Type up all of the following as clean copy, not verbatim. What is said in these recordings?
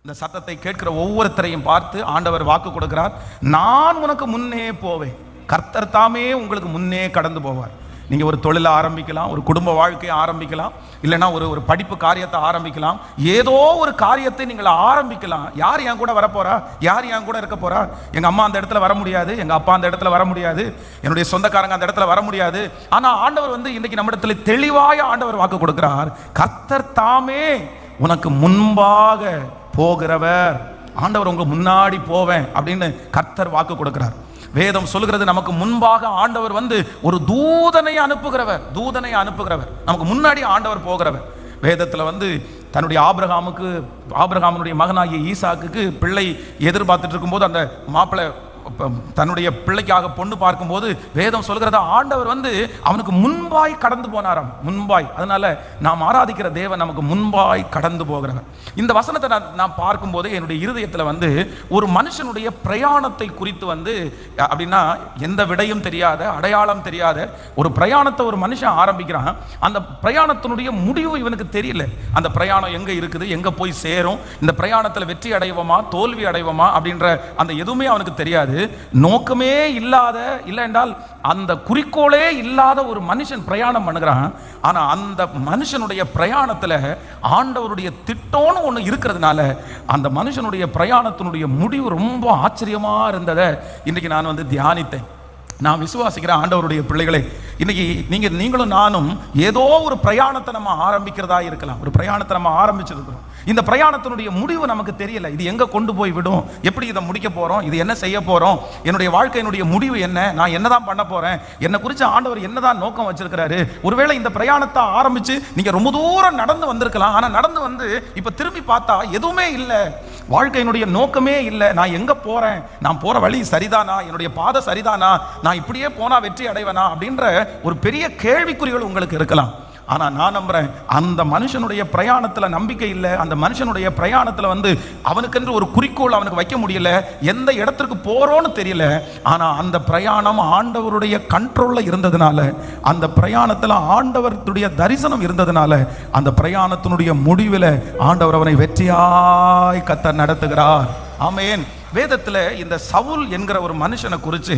இந்த சத்தத்தை கேட்கிற ஒவ்வொருத்தரையும் பார்த்து ஆண்டவர் வாக்கு கொடுக்கிறார், நான் உனக்கு முன்னே போவேன். கர்த்தர் தாமே உங்களுக்கு முன்னே கடந்து போவார். நீங்கள் ஒரு தொழிலை ஆரம்பிக்கலாம், ஒரு குடும்ப வாழ்க்கையை ஆரம்பிக்கலாம், இல்லைன்னா ஒரு படிப்பு காரியத்தை ஆரம்பிக்கலாம், ஏதோ ஒரு காரியத்தை நீங்கள் ஆரம்பிக்கலாம். யார் என் கூட வரப்போறா? யார் என் கூட இருக்க போறா? எங்கள் அம்மா அந்த இடத்துல வர முடியாது, எங்கள் அப்பா அந்த இடத்துல வர முடியாது, என்னுடைய சொந்தக்காரங்க அந்த இடத்துல வர முடியாது. ஆனால் ஆண்டவர் இன்னைக்கு நம்மிடத்துல தெளிவாய ஆண்டவர் வாக்கு கொடுக்கிறார், கர்த்தர் தாமே உனக்கு முன்பாக போகிறவர். ஆண்டவர் உங்க முன்னாடி போவேன் அப்படின்னு கர்த்தர் வாக்கு கொடுக்கிறார். வேதம் சொல்கிறது, நமக்கு முன்பாக ஆண்டவர் ஒரு தூதனை அனுப்புகிறவர். நமக்கு முன்னாடி ஆண்டவர் போகிறவர். வேதத்தில் தன்னுடைய ஆபிரகாமுடைய மகனாகிய ஈசாக்குக்கு பிள்ளை எதிர்பார்த்துட்டு இருக்கும்போது அந்த மாப்பிள்ளை தன்னுடைய பிள்ளைக்காக பொண்ணு பார்க்கும்போது வேதம் சொல்கிறத ஆண்டவர் அவனுக்கு முன்பாய் கடந்து போனாராம். முன்பாய். அதனால நாம் ஆராதிக்கிற தேவன் நமக்கு முன்பாய் கடந்து போகிறவர். இந்த வசனத்தை நான் பார்க்கும்போது என்னுடைய இருதயத்தில் ஒரு மனுஷனுடைய பிரயாணத்தை குறித்து அப்படின்னா எந்த விடையும் தெரியாத, அடையாளம் தெரியாத ஒரு பிரயாணத்தை ஒரு மனுஷன் ஆரம்பிக்கிறான். அந்த பிரயாணத்தினுடைய முடிவு இவனுக்கு தெரியல. அந்த பிரயாணம் எங்க இருக்குது, எங்க போய் சேரும், இந்த பிரயாணத்தில் வெற்றி அடைவோமா தோல்வி அடைவோமா அப்படின்ற அந்த எதுவுமே அவனுக்கு தெரியாது. நோக்கமே இல்லாத, இல்லை என்றால் அந்த குறிக்கோளே இல்லாத ஒரு மனுஷன் பிரயாணம் பண்ணுகிறான். ஆனா அந்த மனுஷனுடைய பிரயாணத்துல ஆண்டவருடைய திட்டம்னு ஒண்ணு இருக்கிறதுனால அந்த மனுஷனுடைய பிரயாணத்தினுடைய முடிவு ரொம்ப ஆச்சரியமா இருந்ததை இன்னைக்கு நான் தியானித்தேன். நான் விசுவாசிக்கிற ஆண்டவருடைய பிள்ளைகளே, இன்னைக்கு நீங்களும் நானும் ஏதோ ஒரு பிரயாணத்தை நம்ம ஆரம்பிக்கிறதா இருக்கலாம். ஒரு பிரயாணத்தை நம்ம ஆரம்பிச்சிருக்கிறோம். இந்த பிரயாணத்தினுடைய முடிவு நமக்கு தெரியல. இது எங்க கொண்டு போய் விடும், எப்படி இதை முடிக்க போறோம், இது என்ன செய்ய போறோம், என்னுடைய வாழ்க்கையினுடைய முடிவு என்ன, நான் என்னதான் பண்ண போறேன், என்னை குறித்து ஆண்டவர் என்னதான் நோக்கம் வச்சிருக்கிறாரு. ஒருவேளை இந்த பிரயாணத்தை ஆரம்பிச்சு நீங்க ரொம்ப தூரம் நடந்து வந்திருக்கலாம். ஆனா நடந்து இப்ப திரும்பி பார்த்தா எதுவுமே இல்லை, வாழ்க்கையினுடைய நோக்கமே இல்லை. நான் எங்க போறேன், நான் போற வழி சரிதானா, என்னுடைய பாதை சரிதானா, நான் இப்படியே போனா வெற்றி அடைவனா அப்படின்ற ஒரு பெரிய கேள்விக்குறிகள் உங்களுக்கு இருக்கலாம். ஆனா நான் நம்புறேன், அந்த மனுஷனுடைய பிரயாணத்துல நம்பிக்கை இல்லை. அந்த மனுஷனுடைய பிரயாணத்துல அவனுக்கென்று ஒரு குறிக்கோள் அவனுக்கு வைக்க முடியல, எந்த இடத்திற்கு போறோன்னு தெரியல. ஆனா அந்த பிரயாணம் ஆண்டவருடைய கண்ட்ரோல்ல இருந்ததுனால, அந்த பிரயாணத்துல ஆண்டவருடைய தரிசனம் இருந்ததுனால, அந்த பிரயாணத்தினுடைய முடிவில் ஆண்டவர் அவனை வெற்றியாய் கர்த்தர் நடத்துகிறார். ஆமென். வேதத்தில் இந்த சவுல் என்கிற ஒரு மனுஷனை குறித்து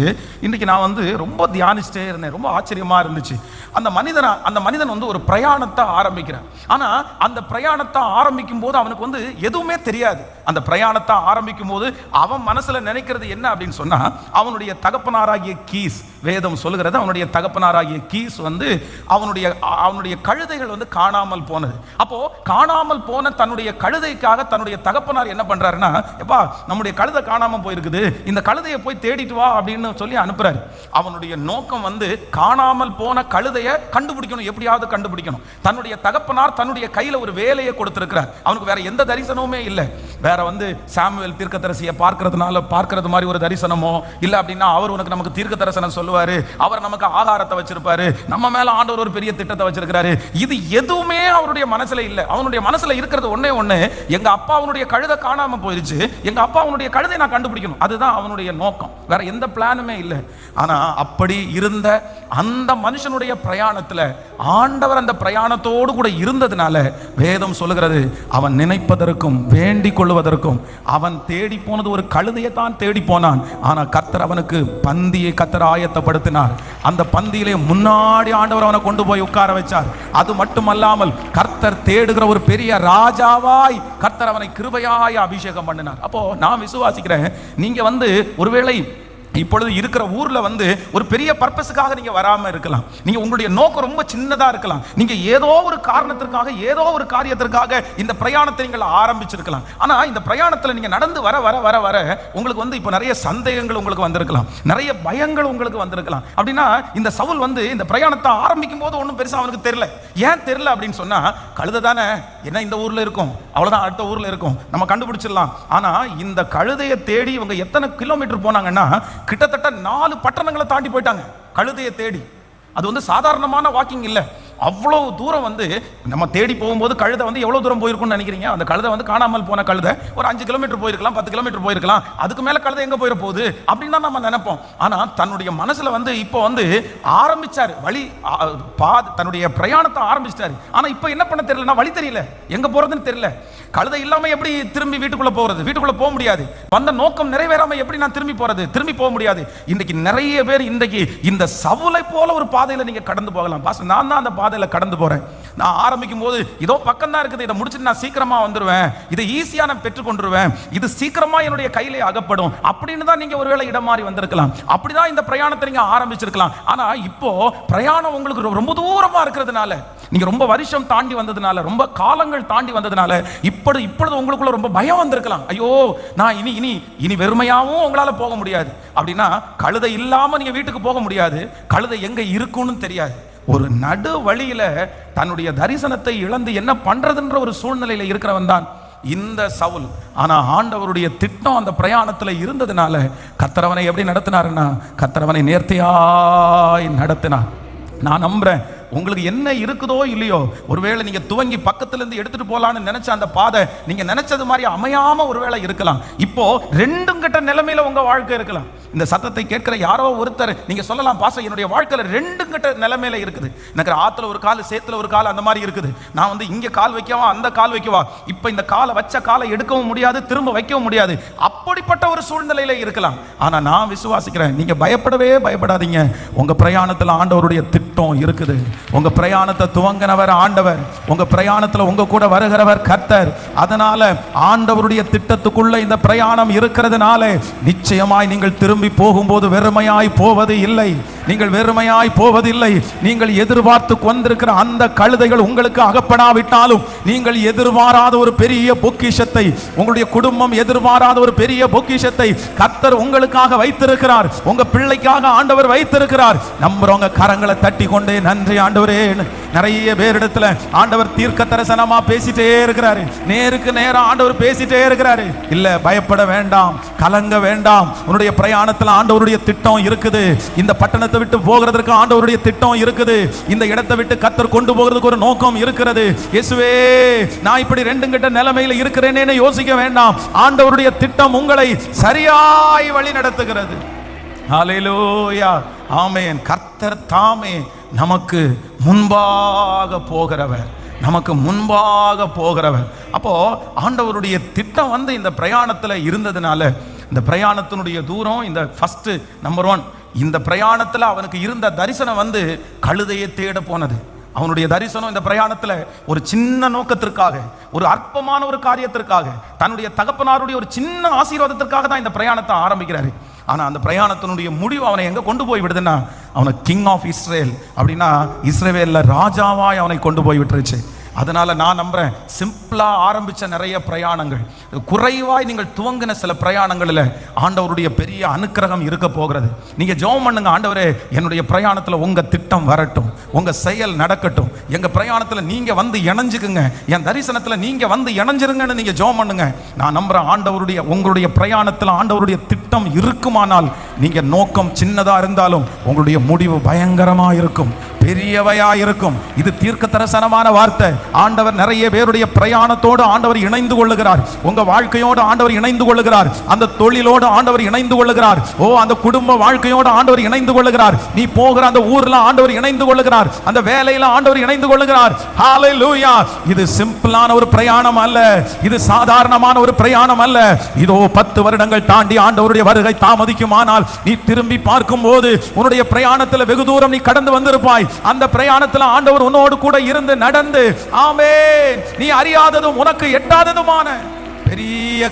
இன்னைக்கு நான் ரொம்ப தியானிச்சிட்டே இருந்தேன். ரொம்ப ஆச்சரியமா இருந்துச்சு. அந்த மனிதன் ஒரு பிரயாணத்தை ஆரம்பிக்கிறான். ஆனா அந்த பிரயாணத்தை ஆரம்பிக்கும் போது அவனுக்கு எதுவுமே தெரியாது. அந்த பிரயாணத்தை ஆரம்பிக்கும் போது அவன் மனசுல நினைக்கிறது என்ன அப்படின்னு சொன்னா, அவனுடைய தகப்பனாராகிய கீஸ், வேதம் சொல்லுகிறது அவனுடைய தகப்பனாராகிய கீஸ் அவனுடைய கழுதைகள் காணாமல் போனது. அப்போ காணாமல் போன தன்னுடைய கழுதைக்காக தன்னுடைய தகப்பனார் என்ன பண்றாருன்னா, எப்பா நம்முடைய கழுதை காணாம போயிருக்குது, இந்த கழுதையை போய் தேடிட்டு வா அப்படின்னு சொல்லி அனுப்புறாரு. அவனுடைய நோக்கம் காணாமல் போன கழுதையை கண்டுபிடிக்கணும், எப்படியாவது கண்டுபிடிக்கணும். தன்னுடைய தகப்பனார் தன்னுடைய கையில ஒரு வேலையை கொடுத்திருக்கிறார். அவனுக்கு வேற எந்த தரிசனமுமே இல்லை. வேற சாமுவேல் தீர்க்கதரிசியை பார்க்கிறது மாதிரி ஒரு தரிசனமோ இல்ல அப்படின்னா அவர் நமக்கு தீர்க்க தரிசனம் சொல்லுவாரு, அவர் நமக்கு ஆகாரத்தை வச்சிருப்பாரு, நம்ம மேல ஆண்டவர் ஒரு பெரிய திட்டத்தை வச்சிருக்கிறாரு. இது எதுவுமே அவருடைய மனசுல இல்ல. அவனுடைய மனசுல இருக்கிறது ஒண்ணே, எங்க அப்பா அவனுடைய கழுதை காணாம போயிருச்சு, எங்க அப்பா அவனுடைய கழுதை நான் கண்டுபிடிக்கணும். அதுதான் அவனுடைய நோக்கம். வேற எந்த பிளானுமே இல்லை. ஆனா அப்படி இருந்த அந்த மனுஷனுடைய பிரயாணத்துல ஆண்டவர் அந்த பிரயாணத்தோடு கூட இருந்ததுனால வேதம் சொல்லுகிறது, அவன் நினைப்பதற்கும் வேண்டிக் கொள்வதற்கும் அவன் தேடி போனது ஒரு கழுதையை தான் தேடி போனான். ஆனா கர்த்தர் அவனுக்கு பந்தியை கர்த்தர் ஆயத்தப்படுத்தினார். அந்த பந்தியிலே முன்னாடி ஆண்டவர் அவனை கொண்டு போய் உட்கார வச்சார். அது மட்டுமல்லாமல் கர்த்தர் தேடுகிற ஒரு பெரிய ராஜாவாய் கர்த்தர் அவனை கிருபையாய் அபிஷேகம் பண்ணினார். அப்போ நான் விசுவாசிக்கிறேன், நீங்க ஒருவேளை இப்பொழுது இருக்கிற ஊர்ல ஒரு பெரிய பர்பஸுக்காக நீங்க வராம இருக்கலாம். நீங்க உங்களுடைய நோக்கம் ரொம்ப சின்னதா இருக்கலாம். நீங்க ஏதோ ஒரு காரணத்திற்காக, ஏதோ ஒரு காரியத்திற்காக இந்த பிரயாணத்தை நீங்கள் ஆரம்பிச்சிருக்கலாம். ஆனா இந்த பிரயாணத்துல நீங்க நடந்து வர வர வர வர உங்களுக்கு இப்ப நிறைய சந்தேகங்கள் உங்களுக்கு வந்திருக்கலாம், நிறைய பயங்கள் உங்களுக்கு வந்திருக்கலாம். அப்படின்னா இந்த சவுல் இந்த பிரயாணத்தை ஆரம்பிக்கும் போது ஒன்றும் பெருசா அவனுக்கு தெரியல. ஏன் தெரியல அப்படின்னு சொன்னா, கழுதை தானே, என்ன இந்த ஊர்ல இருக்கும், அவ்வளவுதான், அடுத்த ஊர்ல இருக்கும், நம்ம கண்டுபிடிச்சிடலாம். ஆனா இந்த கழுதையை தேடி இவங்க எத்தனை கிலோமீட்டர் போனாங்கன்னா, கிட்டத்தட்ட 4 பட்டணங்களை தாண்டி போயிட்டாங்க கழுதையை தேடி. அது சாதாரணமான வாக்கிங் இல்லை. அவ்வளோ தூரம் வந்து நம்ம தேடி போகும்போது கழுதை வந்து எவ்வளோ தூரம் போயிருக்கும்னு நினைக்கிறீங்க? அந்த கழுதை வந்து காணாமல் போன கழுதை ஒரு 5 கிலோமீட்டர் போயிருக்கலாம், 10 கிலோமீட்டர் போயிருக்கலாம். அதுக்கு மேலே கழுதை எங்கே போயிட போகுது அப்படின்னு தான் நம்ம நினைப்போம். ஆனால் தன்னுடைய மனசில் வந்து இப்போ வந்து ஆரம்பிச்சார் வழி, தன்னுடைய பிரயாணத்தை ஆரம்பிச்சிட்டாரு. ஆனால் இப்போ என்ன பண்ண தெரியலன்னா, வழி தெரியல, எங்கே போகிறதுன்னு தெரியல. கழுதை இல்லாமல் எப்படி திரும்பி வீட்டுக்குள்ளே போகிறது? வீட்டுக்குள்ளே போக முடியாது. வந்த நோக்கம் நிறைவேறாமல் எப்படி நான் திரும்பி போகிறது? திரும்பி போக முடியாது. இன்றைக்கு நிறைய பேர் இன்றைக்கு இந்த சவுலை போல ஒரு பாதையில் நீங்கள் கடந்து போகலாம். பாஸ்டர், நான் தான் அந்த பாதையில் கடந்து போகிறேன். நான் ஆரம்பிக்கும் போது இதோ பக்கம் தான் இருக்குது, இதை முடிச்சுட்டு நான் சீக்கிரமாக வந்துடுவேன், இதை ஈஸியாக நான் பெற்றுக்கொண்டுருவேன், இது சீக்கிரமாக என்னுடைய கையிலே அகப்படும் அப்படின்னு தான் நீங்கள் ஒருவேளை இடம் மாறி வந்திருக்கலாம். அப்படிதான் இந்த பிரயாணத்தை நீங்கள் ஆரம்பிச்சிருக்கலாம். ஆனால் இப்போ பிரயாணம் உங்களுக்கு ரொம்ப தூரமாக இருக்கிறதுனால, நீங்கள் ரொம்ப வருஷம் தாண்டி வந்ததுனால, ரொம்ப காலங்கள் தாண்டி வந்ததுனால இப்பொழுது உங்களுக்குள்ள ரொம்ப பயம் வந்திருக்கலாம். ஐயோ, நான் இனி வெறுமையாகவும் உங்களால் போக முடியாது. அப்படின்னா கழுதை இல்லாமல் நீங்கள் வீட்டுக்கு போக முடியாது, கழுதை எங்கே இருக்குன்னு தெரியாது. ஒரு நடு வழியில தன்னுடைய தரிசனத்தை இழந்து என்ன பண்றதுன்ற ஒரு சூழ்நிலையில இருக்கிறவன் தான் இந்த சவுல். ஆனா ஆண்டவருடைய திட்டம் அந்த பிரயாணத்துல இருந்ததுனால கர்த்தரவனை எப்படி நடத்தினாருன்னா, கர்த்தரவனை நேர்த்தியாய் நடத்தினார். நான் நம்புறேன் உங்களுக்கு என்ன இருக்குதோ இல்லையோ, ஒருவேளை நீங்க துவங்கி பக்கத்துல இருந்து எடுத்துட்டு போலான்னு நினைச்ச அந்த பாதை நீங்க நினைச்சது மாதிரி அமையாம ஒருவேளை இருக்கலாம். இப்போ ரெண்டும் கட்ட நிலைமையில உங்க வாழ்க்கை இருக்கலாம். இந்த சத்தத்தை கேட்கிற யாரோ ஒருத்தர் நீங்க சொல்லலாம், பாஸ்டர் என்னுடைய வாழ்க்கையில ரெண்டும் கட்ட நிலைமையில இருக்குது, எனக்கு ஆத்துல ஒரு கால் சேத்துல ஒரு கால் அந்த மாதிரி இருக்குது, நான் வந்து இங்க கால் வைக்கவா அந்த கால் வைக்கவா, இப்ப இந்த காலை வச்ச காலை எடுக்கவும் முடியாது, திரும்ப வைக்கவும் முடியாது, அப்படிப்பட்ட ஒரு சூழ்நிலையில இருக்கலாம். ஆனா நான் விசுவாசிக்கிறேன், நீங்க பயப்படவே பயப்படாதீங்க. உங்க பிரயாணத்துல ஆண்டவருடைய திட்டம் இருக்குது. உங்க பிரயாணத்தை துவங்கினவர் ஆண்டவர், உங்க பிரயாணத்துல உங்க கூட வருகிறவர் கர்த்தர். அதனால ஆண்டவருடைய திட்டத்துக்குள்ள இந்த பிரயாணம் இருக்கிறதுனால நிச்சயமாய் நீங்கள் திரும்பி போகும்போது வெறுமையாய் போவது இல்லை. நீங்கள் வெறுமையாய் போவதில்லை. நீங்கள் எதிர்பார்த்து கொண்டிருக்கிற அந்த கழுதைகள் உங்களுக்கு அகப்படாவிட்டாலும் நீங்கள் எதிர்பாராத ஒரு பெரிய பொக்கிஷத்தை, உங்களுடைய குடும்பம் எதிர்பாராத ஒரு பெரிய பொக்கிஷத்தை கர்த்தர் உங்களுக்காக வைத்திருக்கிறார். உங்க பிள்ளைக்காக ஆண்டவர் வைத்திருக்கிறார். நம்புறவங்க கரங்களை தட்டி கொண்டே நன்றி ஆண்டவரே. நிறைய பேரிடத்துல ஆண்டவர் தீர்க்க தரிசனமா பேசிட்டே இருக்கிறாரு, நேருக்கு நேரம் ஆண்டவர் பேசிட்டே இருக்கிறாரு. இல்ல, பயப்பட வேண்டாம், கலங்க வேண்டாம். உன்னுடைய பிரயாணத்துல ஆண்டவருடைய திட்டம் இருக்குது. இந்த பட்டணத்தை விட்டு போகிறதுக்கு ஆண்டவருடைய திட்டம் இருக்குது. இந்த இடத்தை விட்டு கர்த்தர் கொண்டு போகிறதுக்கு ஒரு நோக்கம் இருக்கிறது. இயேசுவே, நான் இப்படி ரெண்டு கிட்ட நிலைமையில இருக்கிறேனே யோசிக்க வேண்டாம். ஆண்டவருடைய திட்டம் உங்களை சரியாய் வழி நடத்துகிறது. ஹல்லேலூயா, ஆமென். கர்த்தர் தாமே நமக்கு முன்பாக போகிறவர், நமக்கு முன்பாக போகிறவர். அப்போ ஆண்டவருடைய திட்டம் வந்து இந்த பிரயாணத்துல இருந்ததுனால, இந்த பிரயாணத்தினுடைய தூரம், இந்த ஃபர்ஸ்ட் நம்பர் 1, இந்த பிரயாணத்துல அவனுக்கு இருந்த தரிசனம் வந்து கழுதையை தேட போனது. அவனுடைய தரிசனம் இந்த பிரயாணத்துல ஒரு சின்ன நோக்கத்திற்காக, ஒரு அற்பமான ஒரு காரியத்திற்காக, தன்னுடைய தகப்பனாருடைய ஒரு சின்ன ஆசீர்வாதத்திற்காக தான் இந்த பிரயாணத்தை ஆரம்பிக்கிறாரு. ஆனா அந்த பிரயாணத்தினுடைய முடிவு அவனை எங்க கொண்டு போய் விடுதுன்னா, அவனை கிங் ஆஃப் இஸ்ரேல், அப்படின்னா இஸ்ரவேல்ல ராஜாவாய் அவனை கொண்டு போய் விட்டுருச்சு. அதனால நான் நம்புறேன், சிம்பிளா ஆரம்பிச்ச நிறைய பிரயாணங்கள், குறைவாய் நீங்கள் துவங்கின சில பிரயாணங்களில் ஆண்டவருடைய பெரிய அனுக்கிரகம் இருக்க போகிறது. நீங்க ஜெபம் பண்ணுங்க, ஆண்டவரே என்னுடைய பிரயாணத்துல உங்க திட்டம் வரட்டும், உங்க செயல் நடக்கட்டும், எங்க பிரயாணத்துல நீங்க வந்து இணைஞ்சுக்குங்க, என் தரிசனத்துல நீங்க வந்து இணைஞ்சிருங்கன்னு நீங்க ஜெபம் பண்ணுங்க. நான் நம்புறேன், ஆண்டவருடைய உங்களுடைய பிரயாணத்துல ஆண்டவருடைய திட்டம் இருக்குமானால், நீங்க நோக்கம் சின்னதா இருந்தாலும் உங்களுடைய முடிவு பயங்கரமா இருக்கும், பெரியவையா இருக்கும். இது தீர்க்க தரிசனமான வார்த்தை. ஆண்டவர் நிறைய பேருடைய பிரயாணத்தோடு ஆண்டவர் இணைந்து கொள்ளுகிறார். உங்க வாழ்க்கையோடு ஆண்டவர் இணைந்து கொள்ளுகிறார். அந்த தொழிலோடு ஆண்டவர் இணைந்து கொள்ளுகிறார். அந்த குடும்ப வாழ்க்கையோடு ஆண்டவர் இணைந்து கொள்ளுகிறார். நீ போகிற அந்த ஊர்ல ஆண்டவர் இணைந்து கொள்ளுகிறார். அந்த வேலையில ஆண்டவர் இணைந்து கொள்ளுகிறார். ஹல்லேலூயா. இது சிம்பிளான ஒரு பிரயாணம் அல்ல, இது சாதாரணமான ஒரு பிரயாணம் அல்ல. இதோ 10 வருடங்கள் தாண்டி ஆண்டவருடைய வருகை தாமதிக்குமானால், நீ திரும்பி பார்க்கும் போது உன்னுடைய பிரயாணத்தில் வெகு தூரம் நீ கடந்து வந்திருப்பாய். அந்த பிரயாணத்தில் ஆண்டவர் உன்னோடு கூட இருந்து நடந்து, ஆமென், நீ அறியாததும் உனக்கு எட்டாததுமான பெரிய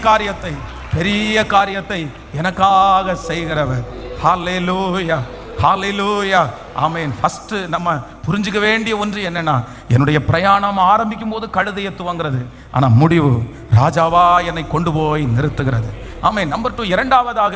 காரியத்தை எனக்காக செய்கிறவர். ஹல்லேலூயா, ஹல்லேலூயா, ஆமென். ஃபர்ஸ்ட் நம்ம புரிஞ்சுக்க வேண்டிய ஒன்று என்னன்னா, என்னுடைய பிரயாணம் ஆரம்பிக்கும் போது கழுதையை துவங்கிறது, ஆனா முடிவு ராஜாவா என்னை கொண்டு போய் நிறுத்துகிறது. ஆமென். நம்பர் 2, இரண்டாவதாக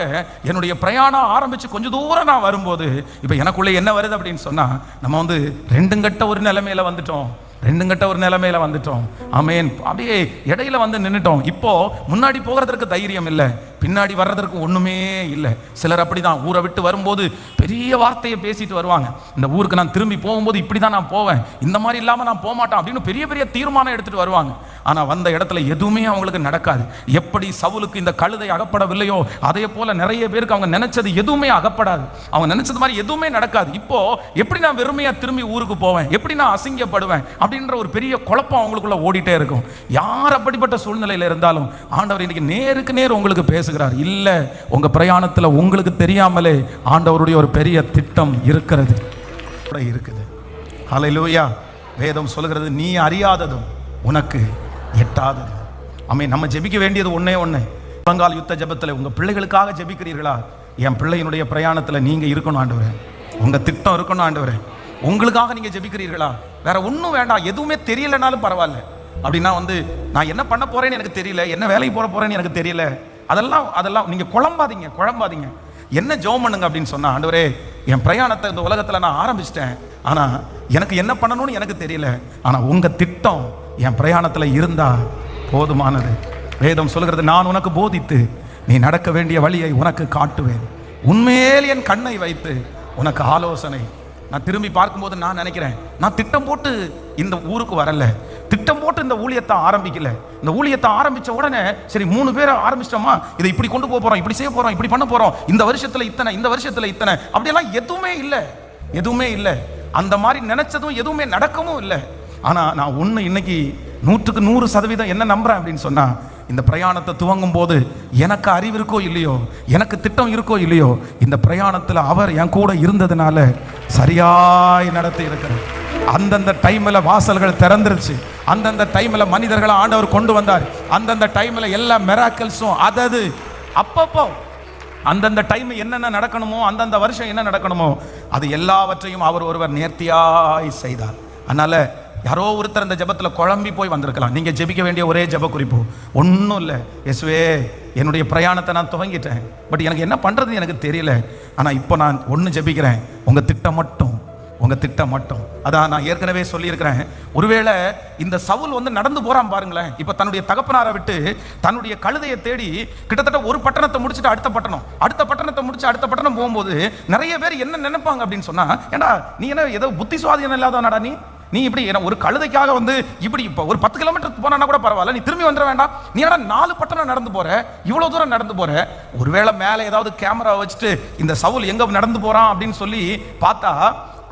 என்னுடைய பிரயாணம் ஆரம்பிச்சு கொஞ்சம் தூரம் நான் வரும்போது, இப்போ எனக்குள்ளே என்ன வருது அப்படின்னு சொன்னா, நம்ம வந்து ரெண்டுங்கட்ட ஒரு நிலைமையில வந்துட்டோம். ரெண்டுங்கட்ட ஒரு நிலைமையில வந்துட்டோம். ஆமென். அப்படியே இடையில வந்து நின்னுட்டோம். இப்போ முன்னாடி போகிறதற்கு தைரியம் இல்லை, பின்னாடி வர்றதற்கு ஒண்ணுமே இல்லை. சிலர் அப்படிதான் ஊரை விட்டு வரும்போது பெரிய வார்த்தையை பேசிட்டு வருவாங்க. இந்த ஊருக்கு நான் திரும்பி போகும்போது இப்படிதான் நான் போவேன், இந்த மாதிரி இல்லாம நான் போக மாட்டேன் அப்படின்னு பெரிய பெரிய தீர்மானம் எடுத்துட்டு வருவாங்க. ஆனா வந்த இடத்துல எதுவுமே அவங்களுக்கு நடக்காது. எப்படி சவுலுக்கு இந்த கழுதை அகப்படவில்லையோ அதே போல நிறைய பேருக்கு அவங்க நினைச்சது எதுவுமே அகப்படாது, அவங்க நினைச்சது மாதிரி எதுவுமே நடக்காது. இப்போ எப்படி நான் வெறுமையா திரும்பி ஊருக்கு போவேன், எப்படி நான் அசிங்கப்படுவேன் அப்படின்ற ஒரு பெரிய குழப்பம் அவங்களுக்குள்ள ஓடிட்டே இருக்கும். யார் அப்படிப்பட்ட சூழ்நிலையில இருந்தாலும் ஆண்டவர் இன்னைக்கு நேருக்கு நேர் உங்களுக்கு பேசுகிறார். இல்ல, உங்க பிரயாணத்துல உங்களுக்கு தெரியாமலே ஆண்டவருடைய ஒரு பெரிய திட்டம் இருக்கிறது இருக்குது. ஹல்லேலூயா. வேதம் சொல்கிறது, நீ அறியாததும் உனக்கு எட்டாதது. ஆமென். நம்ம ஜெபிக்க வேண்டியது ஒண்ணே ஒண்ணு. முழங்கால் யுத்த ஜெபத்தில் உங்க பிள்ளைகளுக்காக ஜெபிக்கிறீர்களா? என் பிள்ளையினுடைய பிரயாணத்துல நீங்க இருக்கணும் ஆண்டவரே, உங்க திட்டம் இருக்கணும் ஆண்டவரே. உங்களுக்காக நீங்க ஜெபிக்கிறீர்களா? வேற ஒன்றும் வேண்டாம், எதுவுமே தெரியலனாலும் பரவாயில்ல. அப்படின்னா நான் என்ன பண்ண போறேன்னு எனக்கு தெரியல, என்ன வேலைக்கு போறேன்னு எனக்கு தெரியல, அதெல்லாம் நீங்க குழம்பாதீங்க. என்ன ஜெபம் பண்ணுங்க அப்படின்னு சொன்னா, ஆண்டவரே என் பிரயாணத்தை இந்த உலகத்துல நான் ஆரம்பிச்சிட்டேன், ஆனா எனக்கு என்ன பண்ணணும்னு எனக்கு தெரியல, ஆனா உங்க திட்டம் என் பிரயாணத்துல இருந்தா போதுமானது. வேதம் சொல்கிறது, நான் உனக்கு போதித்து நீ நடக்க வேண்டிய வழியை உனக்கு காட்டுவேன், உன்மேல் என் கண்ணை வைத்து உனக்கு ஆலோசனை. நான் திரும்பி பார்க்கும்போது நான் நினைக்கிறேன், நான் திட்டம் போட்டு இந்த ஊருக்கு வரல, திட்டம் போட்டு இந்த ஊழியத்தை ஆரம்பிக்கல. இந்த ஊழியத்தை ஆரம்பிச்ச உடனே சரி 3 பேரை ஆரம்பிச்சிட்டோமா, இதை இப்படி கொண்டு போறோம், இப்படி செய்ய போறோம், இப்படி பண்ண போறோம், இந்த வருஷத்துல இத்தனை அப்படியெல்லாம் எதுவுமே இல்லை. அந்த மாதிரி நினைச்சதும் எதுவுமே நடக்கவும் இல்லை. ஆனா நான் ஒண்ணு இன்னைக்கு 100க்கு 100% என்ன நம்புறேன் அப்படின்னு சொன்னா, இந்த பிரயாணத்தை துவங்கும் போது எனக்கு அறிவு இருக்கோ இல்லையோ, எனக்கு திட்டம் இருக்கோ இல்லையோ, இந்த பிரயாணத்துல அவர் என் கூட இருந்ததுனால சரியாய் நடத்தி இருக்கிறார். அந்தந்த டைம்ல வாசல்கள் திறந்துருச்சு, அந்தந்த டைம்ல மனிதர்களை ஆண்டவர் கொண்டு வந்தார், அந்தந்த டைம்ல எல்லா மிராக்கிள்ஸும் அப்பப்போ அந்தந்த டைம் என்னென்ன நடக்கணுமோ, அந்தந்த வருஷம் என்ன நடக்கணுமோ அது எல்லாவற்றையும் அவர் ஒருவர் நேர்த்தியாய் செய்தார். அதனால யாரோ ஒருத்தர் இந்த ஜெபத்தில் குழம்பி போய் வந்திருக்கலாம். நீங்கள் ஜெபிக்க வேண்டிய ஒரே ஜெப குறிப்பு ஒன்றும் இல்லை, இயேசுவே என்னுடைய பிரயாணத்தை நான் துவங்கிட்டேன், பட் எனக்கு என்ன பண்ணுறது எனக்கு தெரியல, ஆனால் இப்போ நான் ஒன்று ஜெபிக்கிறேன், உங்கள் திட்டம் மட்டும். அதான் நான் ஏற்கனவே சொல்லியிருக்கிறேன். ஒருவேளை இந்த சவுல் நடந்து போறான் பாருங்களேன். இப்போ தன்னுடைய தகப்பனாரை விட்டு தன்னுடைய கழுதையை தேடி கிட்டத்தட்ட ஒரு பட்டணத்தை முடிச்சுட்டு அடுத்த பட்டணத்தை முடிச்சு அடுத்த பட்டணம் போகும்போது நிறைய பேர் என்ன நினைப்பாங்க அப்படின்னு சொன்னா, ஏண்டா நீ என்ன ஏதோ புத்தி சுவாதீனம் இல்லாதவனாடா, நீ இப்படி ஒரு கழுதைக்காக இப்படி இப்போ ஒரு 10 கிலோமீட்டர் போனா கூட பரவாயில்ல, நீ திரும்பி வந்துட வேண்டாம், நீ 4 பட்டணம் நடந்து போற, இவ்வளவு தூரம் நடந்து போற. ஒருவேளை மேலே ஏதாவது கேமரா வச்சுட்டு இந்த சவுல் எங்க நடந்து போறான் அப்படின்னு சொல்லி பார்த்தா,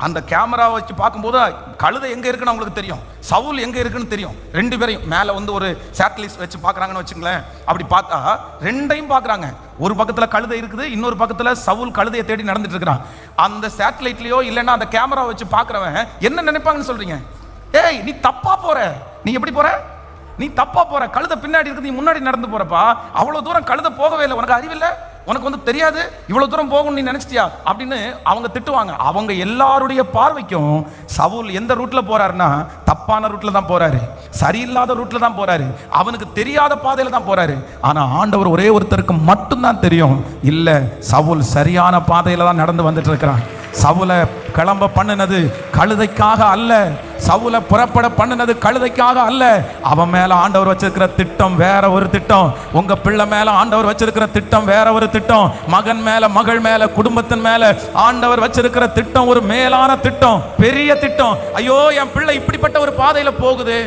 அந்த கேமரா வச்சு பார்க்கும்போது கழுதை எங்க இருக்குன்னு அவங்களுக்கு தெரியும், சவுல் எங்க இருக்குன்னு தெரியும். 2 பேரையும் மேலே ஒரு சேட்டலைட் வச்சு பார்க்குறாங்கன்னு வச்சுங்களேன். அப்படி பார்த்தா 2ஐயும் பார்க்குறாங்க. ஒரு பக்கத்தில் கழுதை இருக்குது, இன்னொரு பக்கத்தில் சவுல் கழுதையை தேடி நடந்துட்டு இருக்கிறான். அந்த சேட்டலைட்லயோ இல்லைன்னா அந்த கேமரா வச்சு பார்க்குறவன் என்ன நினைப்பாங்கன்னு சொல்றீங்க? ஏய் நீ தப்பா போற, நீ எப்படி போற, நீ தப்பா போற, கழுதை பின்னாடி இருக்குது, நீ முன்னாடி நடந்து போறப்பா, அவ்வளவு தூரம் கழுதை போகவே இல்லை, உனக்கு அறிவில்லை, உனக்கு தெரியாது, இவ்வளவு தூரம் போகணும் நீ நினைச்சிட்டியா அப்படின்னு அவங்க திட்டுவாங்க. அவங்க எல்லாருடைய பார்வைக்கும் சவுல் எந்த ரூட்ல போறாருன்னா தப்பான ரூட்ல தான் போறாரு, சரியில்லாத ரூட்ல தான் போறாரு, அவனுக்கு தெரியாத பாதையில தான் போறாரு. ஆனா ஆண்டவர் ஒரே ஒருத்தருக்கு மட்டும்தான் தெரியும், இல்ல சவுல் சரியான பாதையில தான் நடந்து வந்துட்டு இருக்கிறான். சவுலை கிளம்ப பண்ணினது கழுதைக்காக அல்ல, சவுலை புறப்பட பண்ணினது கழுதைக்காக அல்ல. அவன் மேல ஆண்டவர் வச்சிருக்கிற திட்டம் வேற ஒரு திட்டம், உங்க பிள்ளை மேல ஆண்டவர் வச்சிருக்கிற திட்டம் வேற ஒரு திட்டம், மகன் மேல மகள் மேல குடும்பத்தின் மேல ஆண்டவர் வச்சிருக்கிற திட்டம் ஒரு மேலான திட்டம், பெரிய திட்டம். ஐயோ என் பிள்ளை இப்படிப்பட்ட ஒரு பாதையில போகுது,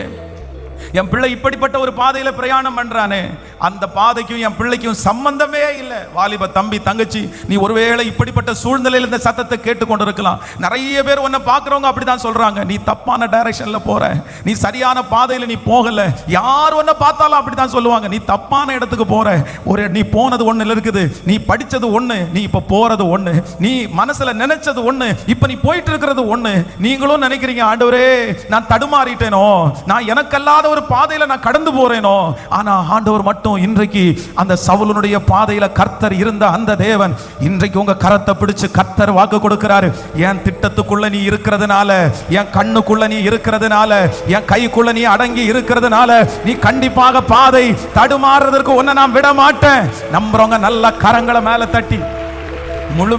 என் பிள்ளை இப்படிப்பட்ட ஒரு பாதையில பிரயாணம் பண்றானே, அந்த பாதைக்கும் என் பிள்ளைக்கும் சம்பந்தமே இல்லை. வாலிப தம்பி தங்கச்சி, நீ ஒருவேளை இப்படிப்பட்ட சூழ்நிலையில் இந்த சத்தத்தை கேட்டுக்கொண்டு இருக்கலாம். நிறைய பேர் உன்னை பார்க்குறவங்க அப்படிதான் சொல்றாங்க, நீ தப்பான டைரக்ஷன்ல போற, நீ சரியான பாதையில நீ போகல. யார் உன்னை பார்த்தாலும் அப்படிதான் சொல்லுவாங்க, நீ தப்பான இடத்துக்கு போற. நீ போனது ஒண்ணு இருக்குது, நீ படிச்சது ஒண்ணு, நீ இப்ப போறது ஒண்ணு, நீ மனசுல நினைச்சது ஒண்ணு, இப்ப நீ போயிட்டு இருக்கிறது ஒண்ணு. நீங்களும் நினைக்கிறீங்க, ஆண்டவரே நான் தடுமாறிட்டேனோ, நான் எனக்கல்லாத ஒரு பாதையில நான் கடந்து போறேனோ. ஆனா ஆண்டவர் மட்டும் இன்றைக்கு அந்த சவுலுடைய பாதையில கர்த்தர் இருந்த அந்த தேவன் இன்றைக்கு உங்க கரத்தை பிடிச்சு கர்த்தர் வாக்கு கொடுக்கிறாரு. என் திட்டத்துக்குள்ள நீ இருக்கிறதுனால, என் கண்ணுக்குள்ள நீ இருக்கிறதுனால, என் கைக்குள்ள நீ அடங்கி இருக்கிறதுனால நீ கண்டிப்பாக பாதை தடுமாறுறதற்கு உன்னை நான் விட மாட்டேன். நம்புறவங்க நல்ல கரங்களை மேல தட்டி, முழு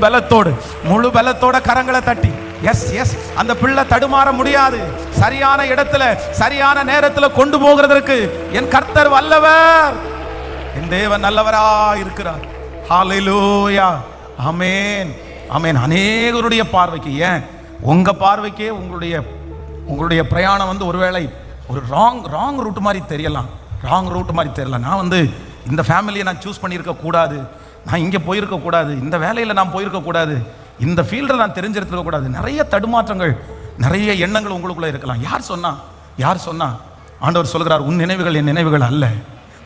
பலத்தோட கரங்களை தட்டி எஸ் எஸ், அந்த பிள்ளை தடுமாற முடியாது. சரியான இடத்துல சரியான நேரத்தில் கொண்டு போகிறதற்கு என் கர்த்தர் வல்லவர், என் தேவன் நல்லவரா இருக்கிறார். ஹல்லேலூயா, ஆமென் ஆமென். அநேகருடைய பார்வைக்கு, ஏன் உங்க பார்வைக்கே உங்களுடைய பிரயாணம் வந்து ஒருவேளை ஒரு ராங் ரூட் மாதிரி தெரியலாம், நான் வந்து இந்த ஃபேமிலியை நான் சூஸ் பண்ணியிருக்க கூடாது, நான் இங்கே போயிருக்க கூடாது, இந்த வேலையில் நான் போயிருக்க கூடாது, இந்த ஃபீல்டில் நான் தெரிஞ்சிருக்க கூடாது. நிறைய தடுமாற்றங்கள், நிறைய எண்ணங்கள் உங்களுக்குள்ள இருக்கலாம். யார் சொன்னா? ஆண்டவர் சொல்கிறார், உன் நினைவுகள் என் நினைவுகள் அல்ல,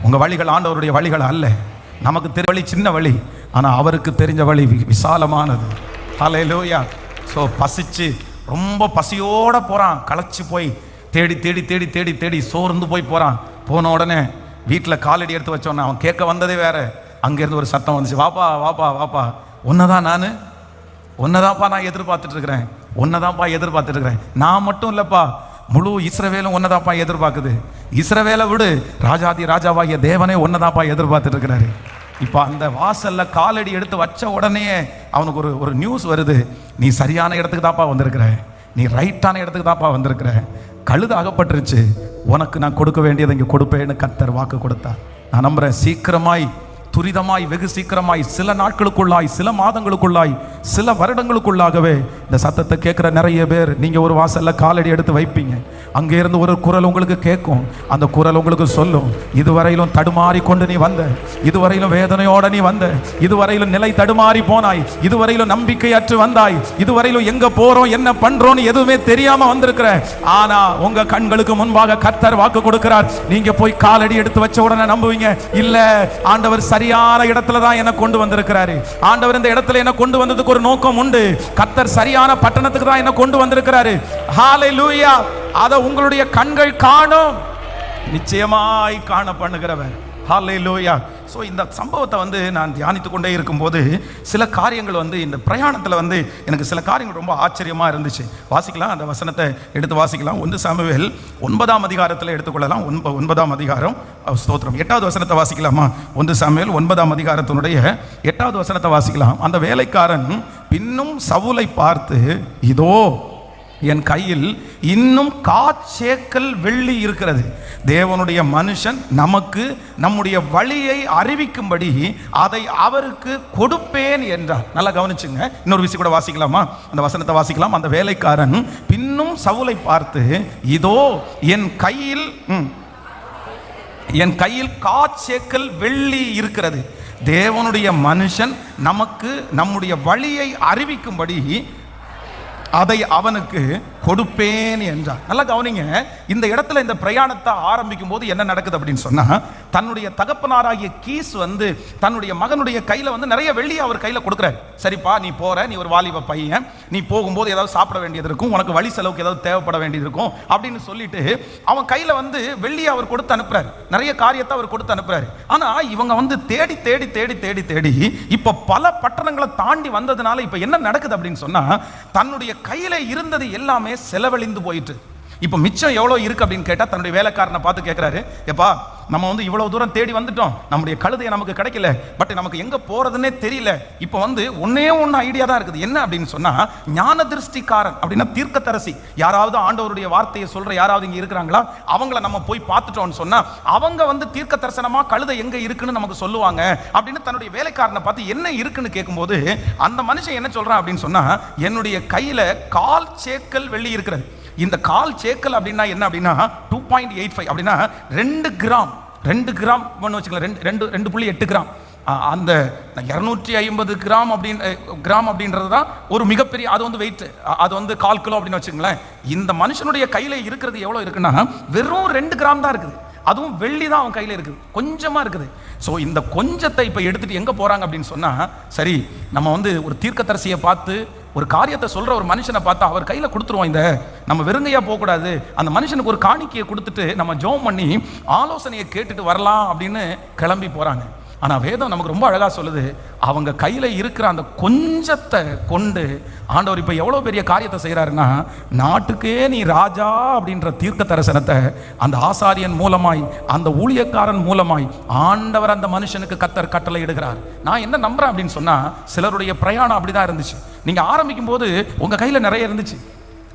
உங்க வழிகள் ஆண்டவருடைய வழிகள் அல்ல. நமக்கு தெரிஞ்ச வழி சின்ன வழி, ஆனால் அவருக்கு தெரிஞ்ச வழி விசாலமானது. ஹல்லேலூயா. ஸோ பசிச்சு, ரொம்ப பசியோட போகிறான், களைச்சு போய் தேடி தேடி தேடி தேடி தேடி சோர்ந்து போய் போகிறான். போன உடனே வீட்டில் காலடி எடுத்து வச்சோன்னே அவன் கேட்க வந்ததே வேற. அங்கேருந்து ஒரு சத்தம் வந்துச்சு, வாப்பா வாப்பா வாப்பா, ஒன்னதான்ப்பா நான் எதிர்பார்த்துட்டு இருக்கிறேன். நான் மட்டும் இல்லைப்பா, முழு இஸ்ரவேலும் ஒன்னதாப்பா எதிர்பார்க்குது. இஸ்ரவேலை விடு, ராஜாதி ராஜாவாகிய தேவனே ஒன்னதாப்பா எதிர்பார்த்துட்டு இருக்கிறாரு. இப்போ அந்த வாசல்ல காலடி எடுத்து வச்ச உடனே அவனுக்கு ஒரு நியூஸ் வருது, நீ சரியான இடத்துக்கு தான்ப்பா வந்திருக்கிற, நீ ரைட்டான இடத்துக்கு தான்ப்பா வந்திருக்கிற. கழுது அகப்பட்டுருச்சு, உனக்கு நான் கொடுக்க வேண்டியதை இங்கே கொடுப்பேன்னு கர்த்தர் வாக்கு கொடுத்தார். நான் நம்புறேன், சீக்கிரமாய், துரிதமாய், வெகு சீக்கிரமாய், சில நாட்களுக்குள்ளாய், சில மாதங்களுக்குள்ளாய், சில வருடங்களுக்குள்ளாகவே இந்த சத்தத்தை கேட்குற நிறைய பேர், நீங்கள் ஒரு வாசல்ல காலடி எடுத்து வைப்பீங்க, அங்கே இருந்து ஒரு குரல் உங்களுக்கு கேட்கும். அந்த குரல் உங்களுக்கு சொல்லும், இதுவரையிலும் தடுமாறி கொண்டு நீ வந்த, இதுவரையிலும் வேதனையோட நீ வந்த, இதுவரையிலும் நிலை தடுமாறி போனாய், இதுவரையிலும் நம்பிக்கையற்று வந்தாய், இதுவரையிலும் எங்க போறோம் என்ன பண்றோம்னு எதுவுமே தெரியாம வந்திருக்கிற. ஆனா உங்க கண்களுக்கு முன்பாக கர்த்தர் வாக்கு கொடுக்கிறார், நீங்க போய் காலடி எடுத்து வச்ச உடனே நம்புவீங்க, இல்ல ஆண்டவர் சரியான இடத்துல தான் என்ன கொண்டு வந்திருக்கிறாரு, ஆண்டவர் இந்த இடத்துல என்ன கொண்டு வந்ததுக்கு ஒரு நோக்கம் உண்டு, கர்த்தர் சரியான பட்டணத்துக்கு தான் என்ன கொண்டு வந்திருக்கிறாரு. ஹல்லேலூயா. அதை உங்களுடைய கண்கள் காணும், நிச்சயமாய் காண பண்ணுகிறவர். ஹல்லேலூயா. ஸோ இந்த சம்பவத்தை வந்து நான் தியானித்து கொண்டே இருக்கும்போது சில காரியங்கள் வந்து இந்த பிரயாணத்தில் வந்து எனக்கு சில காரியங்கள் ரொம்ப ஆச்சரியமாக இருந்துச்சு. வாசிக்கலாம், அந்த வசனத்தை எடுத்து வாசிக்கலாம். 1 சாமுவேல் 9ஆம் அதிகாரத்தில் எடுத்துக்கொள்ளலாம். 9ஆம் அதிகாரம், ஸ்தோத்திரம், 8வது வசனத்தை வாசிக்கலாமா? 1 சாமுவேல் 9ஆம் அதிகாரத்தினுடைய 8வது வசனத்தை வாசிக்கலாம். அந்த வேலைக்காரன் பின்னும் சவுலை பார்த்து, இதோ என் கையில் இன்னும் காச்சேக்கல் வெள்ளி இருக்கிறது, தேவனுடைய மனுஷன் நமக்கு நம்முடைய வழியை அறிவிக்கும்படி அதை அவருக்கு கொடுப்பேன் என்றார். நல்லா கவனிச்சுங்க, இன்னொரு விஷயம் கூட வாசிக்கலாமா? அந்த வசனத்தை வாசிக்கலாம். அந்த வேலைக்காரன் பின்னும் சவுலை பார்த்து, இதோ என் கையில் காச்சேக்கல் வெள்ளி இருக்கிறது, தேவனுடைய மனுஷன் நமக்கு நம்முடைய வழியை அறிவிக்கும்படி அதை அவனுக்கு கொடுப்பேன் என்றார். நல்லா கவனிங்க, இந்த இடத்துல இந்த பிரயாணத்தை ஆரம்பிக்கும் போது என்ன நடக்குது அப்படின்னு சொன்னா, தன்னுடைய தகப்பனாராகிய கீஸ் வந்து தன்னுடைய மகனுடைய கையில வந்து நிறைய வெள்ளி அவர் கையில கொடுக்குறாரு. சரிப்பா, நீ போற, நீ ஒரு வாலிப பையன், நீ போகும்போது ஏதாவது சாப்பிட வேண்டியது இருக்கும், உனக்கு வழி செலவுக்கு ஏதாவது தேவைப்பட வேண்டியது இருக்கும் அப்படின்னு சொல்லிட்டு அவன் கையில வந்து வெள்ளியை அவர் கொடுத்து அனுப்புறாரு, நிறைய காரியத்தை அவர் கொடுத்து அனுப்புறாரு. ஆனா இவங்க வந்து தேடி தேடி தேடி தேடி தேடி இப்ப பல பட்டணங்களை தாண்டி வந்ததுனால இப்ப என்ன நடக்குது அப்படின்னு சொன்னா, தன்னுடைய கையில இருந்தது எல்லாமே செலவழிந்து போயிட்டு, இப்ப மிச்சம் எவ்வளவு இருக்கு அப்படின்னு கேட்டா தன்னுடைய வேலைக்காரனை பார்த்து கேட்கிறாரு, எப்பா நம்ம வந்து இவ்வளவு தூரம் தேடி வந்துட்டோம், நம்முடைய கழுதையை நமக்கு கிடைக்கல, பட் நமக்கு எங்க போறதுன்னே தெரியல, இப்ப வந்து ஒன்னே ஒன்னு ஐடியா தான் இருக்குது. என்ன அப்படின்னு சொன்னா, ஞான திருஷ்டிக்காரன் அப்படின்னா தீர்க்கதரிசி, யாராவது ஆண்டவருடைய வார்த்தையை சொல்ற யாராவது இங்க இருக்கிறாங்களா, அவங்கள நம்ம போய் பார்த்துட்டோம்னு சொன்னா அவங்க வந்து தீர்க்க தரிசனமா கழுதை எங்க இருக்குன்னு நமக்கு சொல்லுவாங்க அப்படின்னு தன்னுடைய வேலைக்காரனை பார்த்து என்ன இருக்குன்னு கேட்கும்போது அந்த மனுஷன் என்ன சொல்றான் அப்படின்னு சொன்னா, என்னுடைய கையில கால் சேக்கல் வெள்ளி இருக்கிறது. இந்த கால் சேக்கல் அப்படின்னா என்ன அப்படின்னா 2.85 அப்படின்னா 2 கிராம் வச்சுக்கலாம், 2.8 கிராம். அந்த 250 கிராம் அப்படின்றது தான் ஒரு மிகப்பெரிய, அது வந்து வெயிட், அது வந்து 1/4 கிலோ அப்படின்னு வச்சுங்களேன். இந்த மனுஷனுடைய கையில இருக்கிறது எவ்வளவு இருக்குன்னா வெறும் 2 கிராம் தான் இருக்குது, அதுவும் வெள்ளி தான் அவன் கையில இருக்குது, கொஞ்சமா இருக்குது. ஸோ இந்த கொஞ்சத்தை இப்போ எடுத்துட்டு எங்க போறாங்க அப்படின்னு சொன்னா, சரி நம்ம வந்து ஒரு தீர்க்கதரிசியை பார்த்து ஒரு காரியத்தை சொல்ற ஒரு மனுஷனை பார்த்தா அவர் கையில கொடுத்துருவோம், இந்த நம்ம வெறுங்கையா போகக்கூடாது, அந்த மனுஷனுக்கு ஒரு காணிக்கையை கொடுத்துட்டு நம்ம ஜெபம் பண்ணி ஆலோசனையை கேட்டுட்டு வரலாம் அப்படின்னு கிளம்பி போறாங்க. ஆனால் வேதம் நமக்கு ரொம்ப அழகாக சொல்லுது, அவங்க கையில் இருக்கிற அந்த கொஞ்சத்தை கொண்டு ஆண்டவர் இப்போ எவ்வளோ பெரிய காரியத்தை செய்கிறாருன்னா, நாட்டுக்கே நீ ராஜா அப்படின்ற தீர்க்க தரிசனத்தை அந்த ஆசாரியன் மூலமாய், அந்த ஊழியக்காரன் மூலமாய் ஆண்டவர் அந்த மனுஷனுக்கு கட்டளை இடுகிறார். நான் என்ன நம்புறேன் அப்படின்னு சொன்னால், சிலருடைய பிரயாணம் அப்படிதான் இருந்துச்சு. நீங்கள் ஆரம்பிக்கும் போது உங்கள் கையில் நிறைய இருந்துச்சு.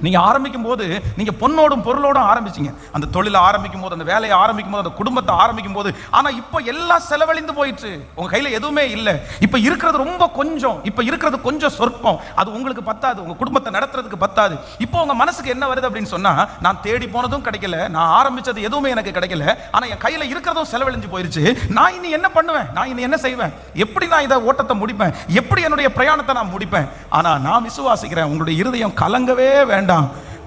நீங்கள் ஆரம்பிக்கும் போது நீங்கள் பொண்ணோடும் பொருளோடும் ஆரம்பிச்சிங்க. அந்த தொழிலை ஆரம்பிக்கும் போது, அந்த வேலையை ஆரம்பிக்கும் போது, அந்த குடும்பத்தை ஆரம்பிக்கும் போது. ஆனால் இப்போ எல்லாம் செலவழிந்து போயிடுச்சு. உங்கள் கையில் எதுவுமே இல்லை. இப்போ இருக்கிறது ரொம்ப கொஞ்சம், இப்போ இருக்கிறது கொஞ்சம் சொற்பம். அது உங்களுக்கு பத்தாது, உங்கள் குடும்பத்தை நடத்துறதுக்கு பத்தாது. இப்போ உங்கள் மனசுக்கு என்ன வருது அப்படின்னு சொன்னால், நான் தேடி போனதும் கிடைக்கல, நான் ஆரம்பித்தது எதுவுமே எனக்கு கிடைக்கல, ஆனால் என் கையில் இருக்கிறதும் செலவழிஞ்சு போயிடுச்சு. நான் இனி என்ன பண்ணுவேன்? நான் இனி என்ன செய்வேன்? எப்படி நான் இதை ஓட்டத்தை முடிப்பேன்? எப்படி என்னுடைய பிரயாணத்தை நான் முடிப்பேன்? ஆனால் நான் விசுவாசிக்கிறேன், உங்களுடைய இருதயம் கலங்கவே வேண்டாம்.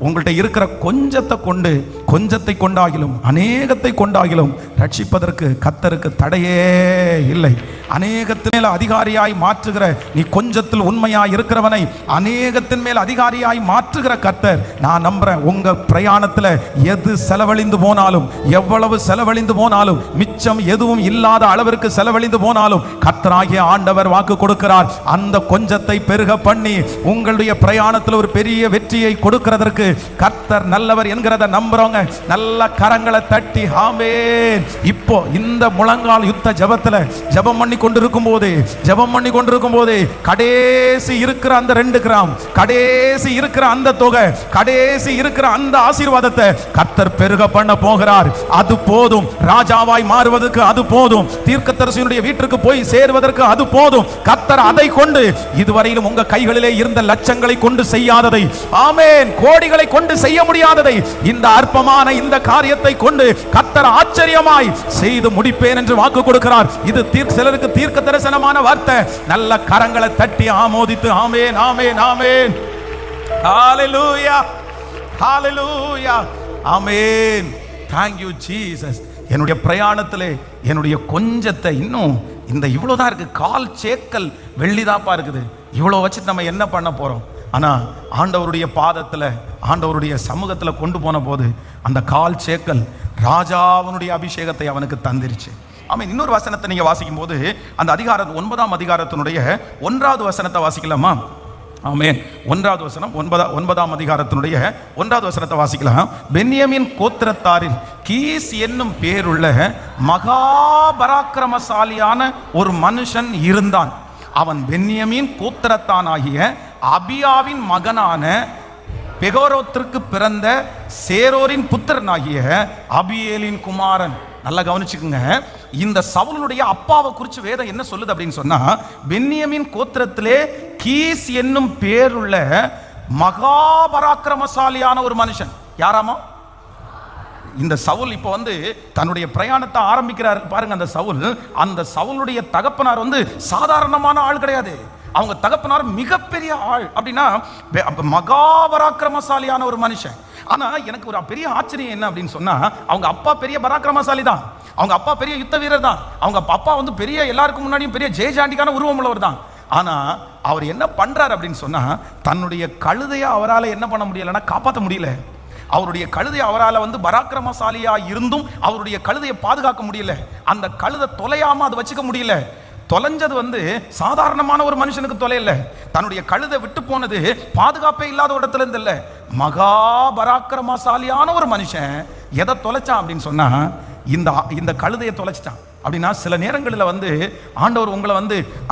உங்கள்கிட்ட இருக்கிற கொஞ்சத்தை கொண்டு, கொஞ்சத்தை கொண்டாகிலும் அநேகத்தை கொண்டாகிலும் ரட்சிப்பதற்கு கர்த்தருக்கு தடையே இல்லை. அநேகத்தின் மேல் அதிகாரியாய் மாற்றுகிற, நீ கொஞ்சத்தில் உண்மையாய் இருக்கிறவனை அநேகத்தின் மேல் அதிகாரியாய் மாற்றுகிற கர்த்தர். நான் நம்புறேன், உங்க பிரயாணத்தில் எது செலவழிந்து போனாலும், எவ்வளவு செலவழிந்து போனாலும், மிச்சம் எதுவும் இல்லாத அளவிற்கு செலவழிந்து போனாலும், கர்த்தராகிய ஆண்டவர் வாக்கு கொடுக்கிறார், அந்த கொஞ்சத்தை பெருக பண்ணி உங்களுடைய பிரயாணத்தில் ஒரு பெரிய வெற்றியை கொடுக்கிறதற்கு கர்த்தர் நல்லவர் என்கிறத நம்புறவங்க நல்ல கரங்களை தட்டி ஆமென். இப்போ இந்த முழங்கால் யுத்த ஜெபத்துல ஜெபம் பண்ணி கொண்டிருக்கும் போது கடைசி இருக்கிற அந்த 2 கிராம், கடைசி இருக்கிற அந்த தொகை, கடைசி இருக்கிற அந்த ஆசீர்வாதத்தை கர்த்தர் பெருக பண்ண போகிறார். அது போதும், ராஜாவாய் மாறுவதற்கு அது போதும், தீர்க்கதரிசியினுடைய வீட்டுக்கு போய் சேருவதற்கு அது போதும். கர்த்தர் அதை கொண்டு, இதுவரையிலும் உங்க கைகளிலே இருந்த லட்சங்களை கொண்டு செய்யாததை, ஆமென், கோடிகளை கொண்டு செய்ய முடியாததை, இந்த அற்பமான இந்த காரியத்தை கொண்டு கர்த்தர் ஆச்சரியமாய் செய்து முடிப்பேன் என்று வாக்கு கொடுக்கிறார். இது சிலருக்கு தீர்க்க தரிசனமான வார்த்தை. நல்ல கரங்களை தட்டி ஆமோதித்து ஆமென், ஆமென், ஆமென், ஹalleluya, ஹalleluya, ஆமென். Thank you Jesus. என்னுடைய பிரயாணத்திலே என்னுடைய கொஞ்சத்தை, இன்னும் இந்த இவ்வளவுதான் இருக்கு, கால் சேக்கல் வெள்ளிதாப்பா இருக்குது, இவ்வளவு வச்சு நம்ம என்ன பண்ண போறோம்? ஆனால் ஆண்டவருடைய பாதத்தில், ஆண்டவருடைய சமூகத்தில் கொண்டு போன போது அந்த கால் சேக்கல் ராஜாவினுடைய அபிஷேகத்தை அவனுக்கு தந்திருச்சு. ஆமாம். இன்னொரு வசனத்தை நீங்கள் வாசிக்கும் போது, அந்த 9ஆம் அதிகாரத்தினுடைய 1வது வசனத்தை வாசிக்கலாமா? ஆமென். 1வது வசனம், 9ஆம் அதிகாரத்தினுடைய 1வது வசனத்தை வாசிக்கலாம். பென்யமீன் கோத்திரத்தாரில் கீஸ் என்னும் பேருள்ள மகாபராக்கிரமசாலியான ஒரு மனுஷன் இருந்தான். அவன் பென்யமீன் கோத்திரத்தானாகிய அபியாவின் மகனான பெகோரோத்திற்கு பிறந்த சேரோரின் புத்திரனாகிய அபியேலின் குமாரன். நல்லா கவனிச்சுக்குங்க. இந்த சவுலுடைய அப்பாவை குறித்து வேதம் என்ன சொல்லுது அப்படின்னு சொன்னா, பென்யமீன் கோத்திரத்திலே கீஸ் என்னும் பேருள்ள மகாபராக்கிரமசாலியான ஒரு மனுஷன். யாராமா? இந்த சவுல் இப்போ தன்னுடைய பிரயாணத்தை ஆரம்பிக்கிறார் பாருங்க. அந்த சவுலுடைய தகப்பனார் சாதாரணமான ஆள் கிடையாது. அவங்க தகப்பனார் மிகப்பெரிய ஆள். அப்படின்னா மகாபராக்கிரமசாலியான ஒரு மனுஷன். ஆனா எனக்கு ஒரு பெரிய ஆச்சரியம் என்ன அப்படின்னு சொன்னா, அவங்க அப்பா பெரிய பராக்கிரமசாலி தான், அவங்க அப்பா பெரிய யுத்த வீரர் தான், அவங்க அப்பா பெரிய, எல்லாருக்கும் முன்னாடியும் பெரிய ஜெயஜாண்டிக்கான உருவம் உள்ளவர் தான். ஆனா அவர் என்ன பண்றாரு அப்படின்னு சொன்னா, தன்னுடைய கழுதையை அவரால் என்ன பண்ண முடியலன்னா காப்பாற்ற முடியல. அவருடைய கழுதையை அவரால் பராக்கிரமசாலியா இருந்தும் அவருடைய கழுதையை பாதுகாக்க முடியல. அந்த கழுதை தொலையாம அதை வச்சுக்க முடியல. தொலைஞ்சது சாதாரணமான ஒரு மனுஷனுக்கு தொலைல. தன்னுடைய கழுதை விட்டு போனது பாதுகாப்பே இல்லாத இடத்துல இருந்து இல்ல, மகாபராக்கிரமசாலியான ஒரு மனுஷன் எதை தொலைச்சான் அப்படின்னு சொன்னா, இந்த கழுதையை தொலைச்சிட்டான். அப்படின்னா சில நேரங்களில் ஆண்டவர் உங்களை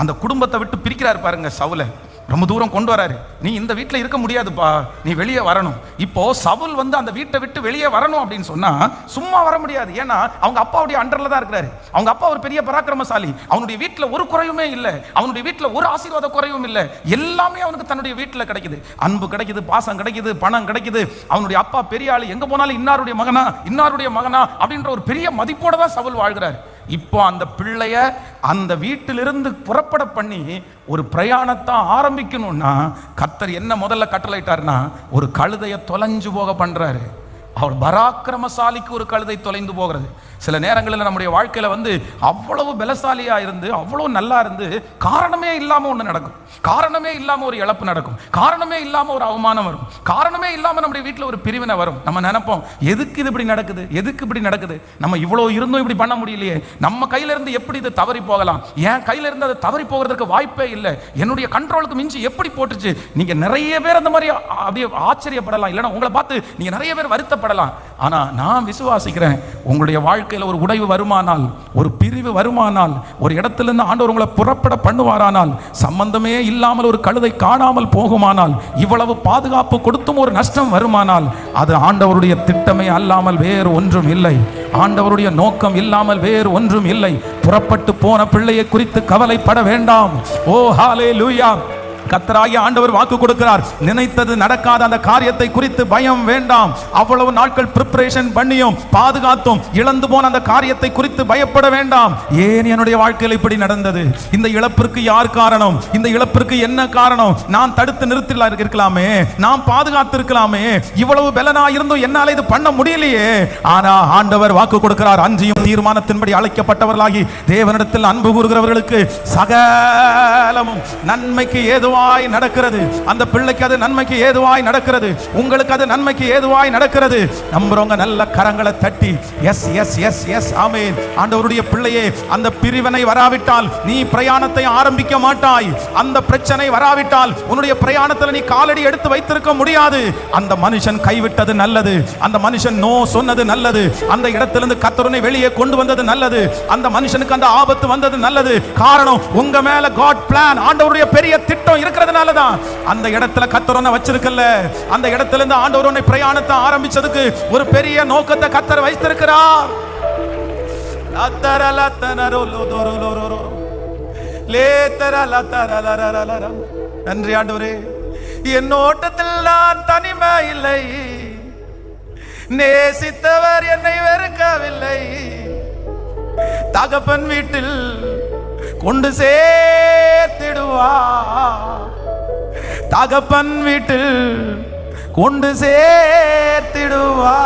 அந்த குடும்பத்தை விட்டு பிரிக்கிறாரு பாருங்க. சவுலை ரொம்ப தூரம் கொண்டு வராரு. நீ இந்த வீட்டில் இருக்க முடியாதுப்பா, நீ வெளியே வரணும். இப்போ சவுல் அந்த வீட்டை விட்டு வெளியே வரணும் அப்படின்னு சொன்னா சும்மா வர முடியாது. ஏன்னா அவங்க அப்பாவுடைய அண்டர்ல தான் இருக்கிறாரு. அவங்க அப்பா ஒரு பெரிய பராக்கிரமசாலி. அவனுடைய வீட்டில் ஒரு குறையுமே இல்லை, அவனுடைய வீட்டில் ஒரு ஆசீர்வாத குறையும் இல்லை. எல்லாமே அவனுக்கு தன்னுடைய வீட்டில் கிடைக்குது. அன்பு கிடைக்குது, பாசம் கிடைக்குது, பணம் கிடைக்குது. அவனுடைய அப்பா பெரிய ஆளு, எங்க போனாலும் இன்னாருடைய மகனா அப்படின்ற ஒரு பெரிய மதிப்போட தான் சவுல் வாழ்கிறார். இப்போ அந்த பிள்ளைய அந்த வீட்டிலிருந்து புறப்பட பண்ணி ஒரு பிரயாணத்தை ஆரம்பிக்கணும்னா கர்த்தர் என்ன முதல்ல கட்டளையிட்டார்னா, ஒரு கழுதையை தொலைஞ்சு போக பண்றாரு. அவர் பராக்கிரமசாலிக்கு ஒரு கழுதை தொலைந்து போகிறது. சில நேரங்களில் நம்முடைய வாழ்க்கையில் வந்து அவ்வளவு பலசாலியா இருந்து அவ்வளவு நல்லா இருந்து காரணமே இல்லாம ஒன்று நடக்கும், காரணமே இல்லாம ஒரு இழப்பு நடக்கும், காரணமே இல்லாம ஒரு அவமானம் வரும், காரணமே இல்லாம நம்முடைய வீட்டில் ஒரு பிரிவினை வரும். நம்ம நினைப்போம், எதுக்கு இது இப்படி நடக்குது, எதுக்கு இப்படி நடக்குது, நம்ம இவ்வளவு இருந்தும் இப்படி பண்ண முடியலையே, நம்ம கையில இருந்து எப்படி இது தவறி போகலாம், என் கையில இருந்து அது தவறி போகிறதுக்கு வாய்ப்பே இல்லை, என்னுடைய கண்ட்ரோலுக்கு மிஞ்சி எப்படி போட்டுச்சு. நீங்க நிறைய பேர் அந்த மாதிரி அப்படியே ஆச்சரியப்படலாம், இல்லைன்னா உங்களை பார்த்து நீங்க நிறைய பேர் வருத்தப்படலாம். ஆனா நான் விசுவாசிக்கிறேன், உங்களுடைய வாழ்க்கையில் ஒரு உடைவு வருமானால், ஒரு பிரிவு வருமானால், ஒரு இடத்திலிருந்து ஆண்டவர் உங்களை புறப்பட பண்ணுவாரானால், சம்பந்தமே இல்லாமல் ஒரு கழுதை காணாமல் போகுமானால், இவ்வளவு பாதுகாப்பு கொடுத்தும் ஒரு நஷ்டம் வருமானால், அது ஆண்டவருடைய திட்டமே அல்லாமல் வேறு ஒன்றும் இல்லை, ஆண்டவருடைய நோக்கம் இல்லாமல் வேறு ஒன்றும் இல்லை. புறப்பட்டு போன பிள்ளையை குறித்து கவலைப்பட வேண்டாம். ஓ ஹல்லேலூயா. கர்த்தராகிய ஆண்டவர் வாக்கு கொடுக்கிறார், நினைத்தது நடக்காத அந்த காரியத்தை குறித்து பயம் வேண்டாம். அவ்வளவு நாட்கள் பிரிப்பரேஷன் பண்ணியும் பாதுகாத்தும் இழந்து போன அந்த காரியத்தை குறித்து பயப்பட வேண்டாம். ஏன் என்னுடைய வாழ்க்கையில் இப்படி நடந்தது, இந்த இழப்பிற்கு யார் காரணம், இந்த இழப்பிற்கு என்ன காரணம், நான் தடுத்து நிறுத்தி இருக்கலாமே, நான் பாதுகாத்து இருக்கலாமே, இவ்வளவு பலனா இருந்தும் என்னால இது பண்ண முடியலையே. ஆனா ஆண்டவர் வாக்கு கொடுக்கிறார், அஞ்சியும் தீர்மானத்தின்படி அழைக்கப்பட்டவர்களாகி தேவனிடத்தில் அன்பு கூறுகிறவர்களுக்கு சகலமும் நன்மைக்கு ஏதுவாய் நடக்கிறது. அந்த பிள்ளைக்கு அது நன்மைக்கு ஏதுவாய் நடக்கிறது, உங்களுக்கு அது நன்மைக்கு ஏதுவாய் நடக்கிறது. நம்புறவங்க நல்ல கரங்களை தட்டி எஸ் எஸ் எஸ் எஸ் ஆமென். ஆண்டவருடைய பிள்ளையே, அந்த பிரிவினை வராவிட்டால் நீ பிரயாணத்தை ஆரம்பிக்க மாட்டாய், அந்த பிரச்சனை வராவிட்டால் உன்னுடைய பிரயாணத்தில் நீ காலடி எடுத்து வைத்திருக்க முடியாது. அந்த மனுஷன் கைவிட்டது நல்லது, அந்த மனுஷன் நோ சொன்னது நல்லது, அந்த இடத்திலிருந்து கர்த்தரை வெளியே கொண்டு வந்தது நல்லது, அந்த மனுஷனுக்கு அந்த ஆபத்து வந்தது நல்லது. காரணம், உங்க மேல காட் பிளான், ஆண்டவருடைய பெரிய திட்டம் இருக்கிறதுனால தான் அந்த இடத்துல கர்த்தர் உன்னை வச்சிருக்கல. அந்த இடத்துல இருந்து ஆண்டவர் உன்னை பிரயாணத்தை ஆரம்பிச்சதுக்கு ஒரு பெரிய நோக்கத்தை கர்த்தர் வைத்திருக்கிறார். நன்றி ஆண்டவரே, என் ஓட்டத்தில் நான் தனிமை இல்லை, நேசித்தவர் என்னை வெறுக்கவில்லை, தகப்பன் வீட்டில் கொண்டு சேர்த்திடுவா, தகப்பன் வீட்டில் கொண்டு சேர்த்திடுவா,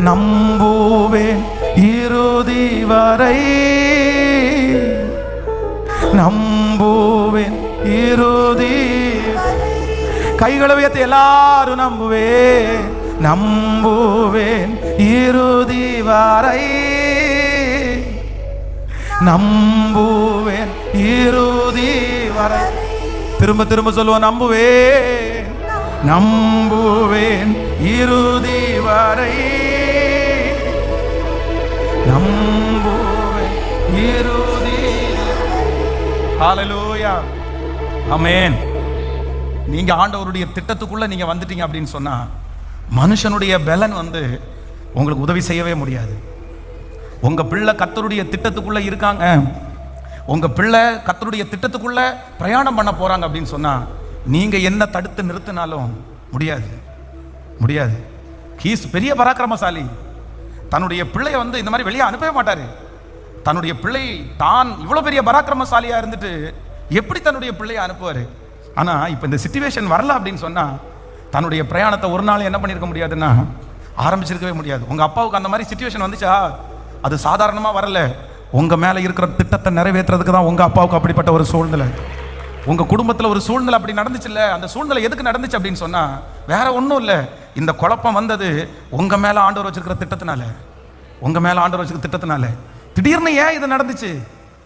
நம்புவேன் இறுதி வரை, நம்புவேன் இறுதி. கைகளை உயர்த்தி எல்லாரும் நம்புவேன், நம்புவேன் இறுதி வரை, நம்புவேன் இறுதி வரை. திரும்ப திரும்ப சொல்லுவோம், நம்புவேன், நம்புவேன் இறுதி வரை, நம்புவேன் இறுதி. ஹல்லேலூயா, ஆமென். நீங்க ஆண்டவருடைய திட்டத்துக்குள்ள நீங்க வந்துட்டீங்க அப்படின்னு சொன்னா, மனுஷனுடைய பலன் வந்து உங்களுக்கு உதவி செய்யவே முடியாது. உங்க பிள்ளை கர்த்தருடைய திட்டத்துக்குள்ள இருக்காங்க, உங்க பிள்ளை கர்த்தருடைய திட்டத்துக்குள்ள பிரயாணம் பண்ண போறாங்க அப்படின்னு சொன்னா, நீங்க என்ன தடுத்து நிறுத்தினாலும் முடியாது, முடியாது. ஹீஸ் பெரிய பராக்கிரமசாலி. தன்னுடைய பிள்ளைய வந்து இந்த மாதிரி வெளியே அனுப்பவே மாட்டாரு. தன்னுடைய பிள்ளை தான் இவ்வளவு பெரிய பராக்கிரமசாலியா இருந்துட்டு எப்படி தன்னுடைய பிள்ளையை அனுப்புவாரு? ஆனா இப்ப இந்த சிச்சுவேஷன் வரல அப்படின்னு சொன்னா, தன்னுடைய பிரயாணத்தை ஒரு நாள் என்ன பண்ணிருக்க முடியாதுன்னா ஆரம்பிச்சிருக்கவே முடியாது. உங்க அப்பாவுக்கு அந்த மாதிரி சிச்சுவேஷன் வந்துச்சா, அது சாதாரணமா வரல. உங்க மேல இருக்கிற திட்டத்தை நிறைவேற்றுறதுக்கு தான் உங்க அப்பாவுக்கு அப்படிப்பட்ட ஒரு சூழ்நிலை. உங்க குடும்பத்துல ஒரு சூழ்நிலை அப்படி நடந்துச்சு இல்ல, அந்த சூழ்நிலை எதுக்கு நடந்துச்சு அப்படின்னு சொன்னா வேற ஒன்றும் இல்லை. இந்த குழப்பம் வந்தது உங்க மேல ஆண்டவர் வச்சிருக்கிற திட்டத்தினால, உங்க மேல ஆண்டவர் வச்சிருக்கிற திட்டத்தினால. திடீர்னு ஏன் இது நடந்துச்சு,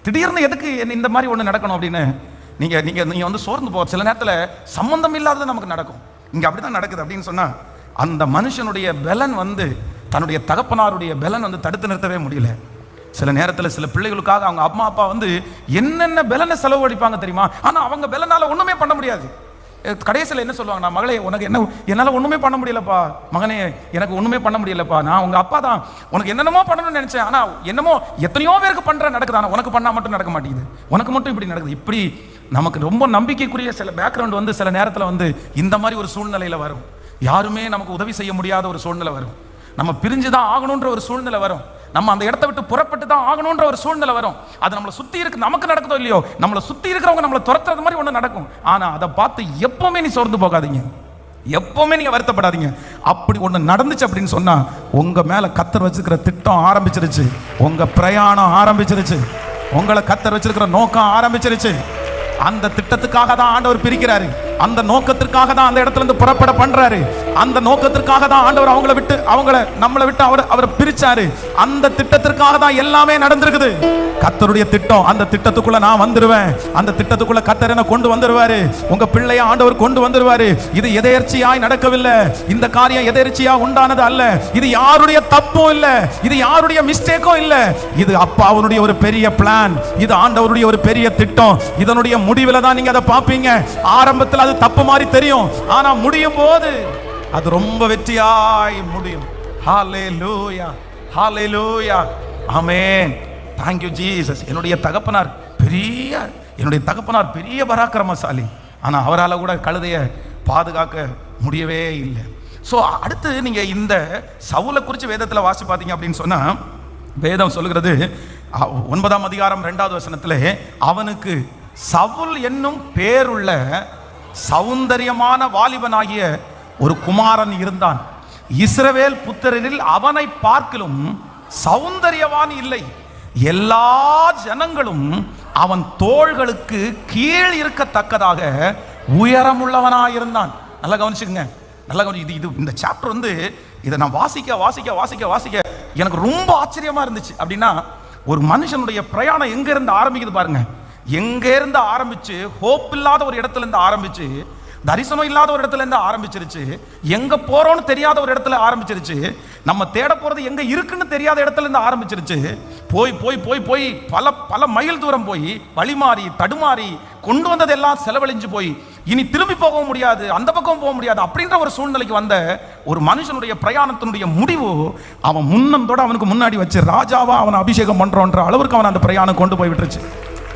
திடீர்னு எதுக்கு இந்த மாதிரி ஒன்று நடக்கணும் அப்படின்னு நீங்க நீங்க நீங்க வந்து சோர்ந்து போற சில நேரத்தில் சம்பந்தம் இல்லாதது நமக்கு நடக்கும். இங்க அப்படிதான் நடக்குது அப்படின்னு சொன்னா, அந்த மனுஷனுடைய பலன் வந்து தன்னுடைய தகப்பனாருடைய பலன் வந்து தடுத்து நிறுத்தவே முடியல. சில நேரத்தில் சில பிள்ளைகளுக்காக அவங்க அம்மா அப்பா வந்து என்னென்ன பலனை செலவழிப்பாங்க தெரியுமா, ஆனால் அவங்க பலனால ஒன்றுமே பண்ண முடியாது. கடைசியில் என்ன சொல்லுவாங்க, நான் மகளே உனக்கு என்ன, என்னால் ஒன்றுமே பண்ண முடியலப்பா, மகனே எனக்கு ஒன்றுமே பண்ண முடியலப்பா, நான் உங்கள் அப்பா தான், உனக்கு என்னென்னமோ பண்ணணும்னு நினச்சேன், ஆனால் என்னமோ எத்தனையோ பேருக்கு பண்ணுற நடக்குது, ஆனால் உனக்கு பண்ணால் மட்டும் நடக்க மாட்டேங்குது, உனக்கு மட்டும் இப்படி நடக்குது. இப்படி நமக்கு ரொம்ப நம்பிக்கைக்குரிய சில பேக்ரவுண்ட் வந்து சில நேரத்தில் வந்து இந்த மாதிரி ஒரு சூழ்நிலையில் வரும். யாருமே நமக்கு உதவி செய்ய முடியாத ஒரு சூழ்நிலை வரும். நம்ம பிரிஞ்சு தான் ஆகணுன்ற ஒரு சூழ்நிலை வரும். நம்ம அந்த இடத்தை விட்டு புறப்பட்டு தான் ஆகணுன்ற ஒரு சூழ்நிலை வரும். அது நம்மளை சுற்றி இருக்கு, நமக்கு நடக்குதோ இல்லையோ, நம்மளை சுற்றி இருக்கிறவங்க நம்மளை துரத்துறது மாதிரி ஒன்று நடக்கும். ஆனால் அதை பார்த்து எப்பவுமே நீ சோர்ந்து போகாதீங்க, எப்பவுமே நீங்க வருத்தப்படாதீங்க. அப்படி ஒண்ணு நடந்துச்சு அப்படின்னு சொன்னா உங்க மேல கர்த்தர் வச்சிருக்கிற திட்டம் ஆரம்பிச்சிருச்சு, உங்க பிரயாணம் ஆரம்பிச்சிருச்சு, உங்களை கர்த்தர் வச்சிருக்கிற நோக்கம் ஆரம்பிச்சிருச்சு. அந்த திட்டத்துக்காக தான் ஆண்டவர் பிரிக்கிறாரு, அந்த நோக்கத்திற்காக தான் அந்த இடத்துல இருந்து புறப்பட பண்றாரு, அந்த நோக்கத்திற்காக தான் ஆண்டவர் நம்மளை விட்டு அவரை பிரிச்சாரு. அந்த திட்டத்திற்காக தான் எல்லாமே நடந்திருக்குது. கர்த்தருடைய திட்டம், அந்த திட்டத்துக்குள்ள நான் வந்துருவேன், அந்த திட்டத்துக்குள்ள கர்த்தர் என்ன கொண்டு வந்துருவாரு, உங்க பிள்ளைய ஆண்டவர் கொண்டு வந்துருவாரு. இது எதேர்ச்சியாய் நடக்கவில்லை, இந்த காரியம் எதேர்ச்சியா உண்டானது அல்ல, இது யாருடைய தப்பும் இல்ல, இது யாருடைய மிஸ்டேக்கும் இல்ல, இது அப்பாவுடைய ஒரு பெரிய பிளான், இது ஆண்டவருடைய ஒரு பெரிய திட்டம். இதனுடைய முடிவில் தான் நீங்க அதை பார்ப்பீங்க. ஆரம்பத்தில் அது தப்பு மாதிரி தெரியும், ஆனா முடியும் போது அது ரொம்ப வெற்றியாய் முடியும். ஹல்லேலூயா, ஹல்லேலூயா, ஆமென். Thank you Jesus. என்னுடைய தகப்பனார் பெரிய பராக்கிரமசாலி, ஆனா அவரால் கூட கழுதையை பாதுகாக்க முடியவே இல்லை. ஸோ அடுத்து நீங்க இந்த சவுலை குறித்து வேதத்தில் வாசி பார்த்தீங்க அப்படின்னு சொன்னா, வேதம் சொல்லுகிறது 9ஆம் அதிகாரம் 2வது வசனத்தில், அவனுக்கு சவுல் என்னும் பேருள்ள சௌந்தரியமான வாலிபனாகிய ஒரு குமாரன் இருந்தான். இஸ்ரவேல் புத்திரரில் அவனை பார்க்கிலும் சௌந்தரியவான் இல்லை. எல்லா ஜனங்களும் அவன் தோள்களுக்கு கீழ் இருக்கத்தக்கதாக உயரமுள்ளவனாயிருந்தான். நல்லா கவனிச்சுங்க, நல்லா கவனிச்சு. இது இந்த சாப்டர் வந்து இதை நான் வாசிக்க எனக்கு ரொம்ப ஆச்சரியமா இருந்துச்சு. அப்படின்னா ஒரு மனுஷனுடைய பிரயாணம் எங்க இருந்து ஆரம்பிக்குது பாருங்க. எங்க இருந்து ஆரம்பிச்சு ஹோப் இல்லாத ஒரு இடத்துல இருந்து ஆரம்பிச்சு, தரிசனம் இல்லாத ஒரு இடத்துல இருந்து ஆரம்பிச்சிருச்சு, எங்க போறோம்னு தெரியாத ஒரு இடத்துல ஆரம்பிச்சிருச்சு, நம்ம தேட போறது எங்க இருக்குன்னு தெரியாத இடத்துல இருந்து ஆரம்பிச்சிருச்சு. போய் போய் போய் போய் பல பல மைல் தூரம் போய் வழிமாறி தடுமாறி கொண்டு வந்ததெல்லாம் செலவழிஞ்சு போய் இனி திரும்பி போகவும் முடியாது, அந்த பக்கம் போக முடியாது அப்படின்ற ஒரு சூழ்நிலைக்கு வந்த ஒரு மனுஷனுடைய பிரயாணத்தினுடைய முடிவு, அவன் முன்னந்தோட அவனுக்கு முன்னாடி வச்சு ராஜாவா அவனை அபிஷேகம் பண்றோன்ற அளவுக்கு அவன் அந்த பிரயாணம் கொண்டு போய் விட்டுருச்சு.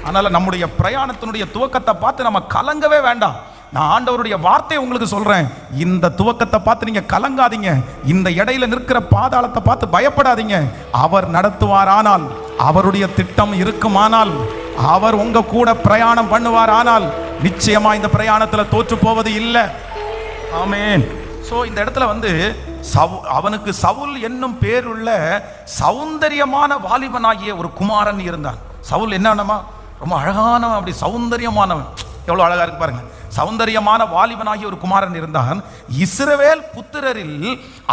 அதனால நம்முடைய பிரயாணத்தினுடைய துவக்கத்தை பார்த்து நம்ம கலங்கவே வேண்டாம். நான் ஆண்டவருடைய வார்த்தையை உங்களுக்கு சொல்றேன், இந்த துவக்கத்தை பார்த்து நீங்க கலங்காதீங்க, இந்த இடையில நிற்கிற பாதாளத்தை பார்த்து பயப்படாதீங்க. அவர் நடத்துவார், ஆனால் அவருடைய திட்டம் இருக்குமானால், அவர் உங்க கூட பிரயாணம் பண்ணுவார், ஆனால் நிச்சயமா இந்த பிரயாணத்துல தோற்று போவது இல்லை. ஆமென். சோ இந்த இடத்துல வந்து அவனுக்கு சவுல் என்னும் பேருள்ள சௌந்தரியமான வாலிபனாகிய ஒரு குமாரன் இருந்தான். சவுல் என்னமா ரொம்ப அழகானவன், அப்படி சௌந்தரியமானவன், எவ்வளவு அழகா இருக்கு பாருங்க. சௌந்தரியமான வாலிபனாகிய ஒரு குமாரன் இருந்தான். இஸ்ரவேல் புத்திரரில்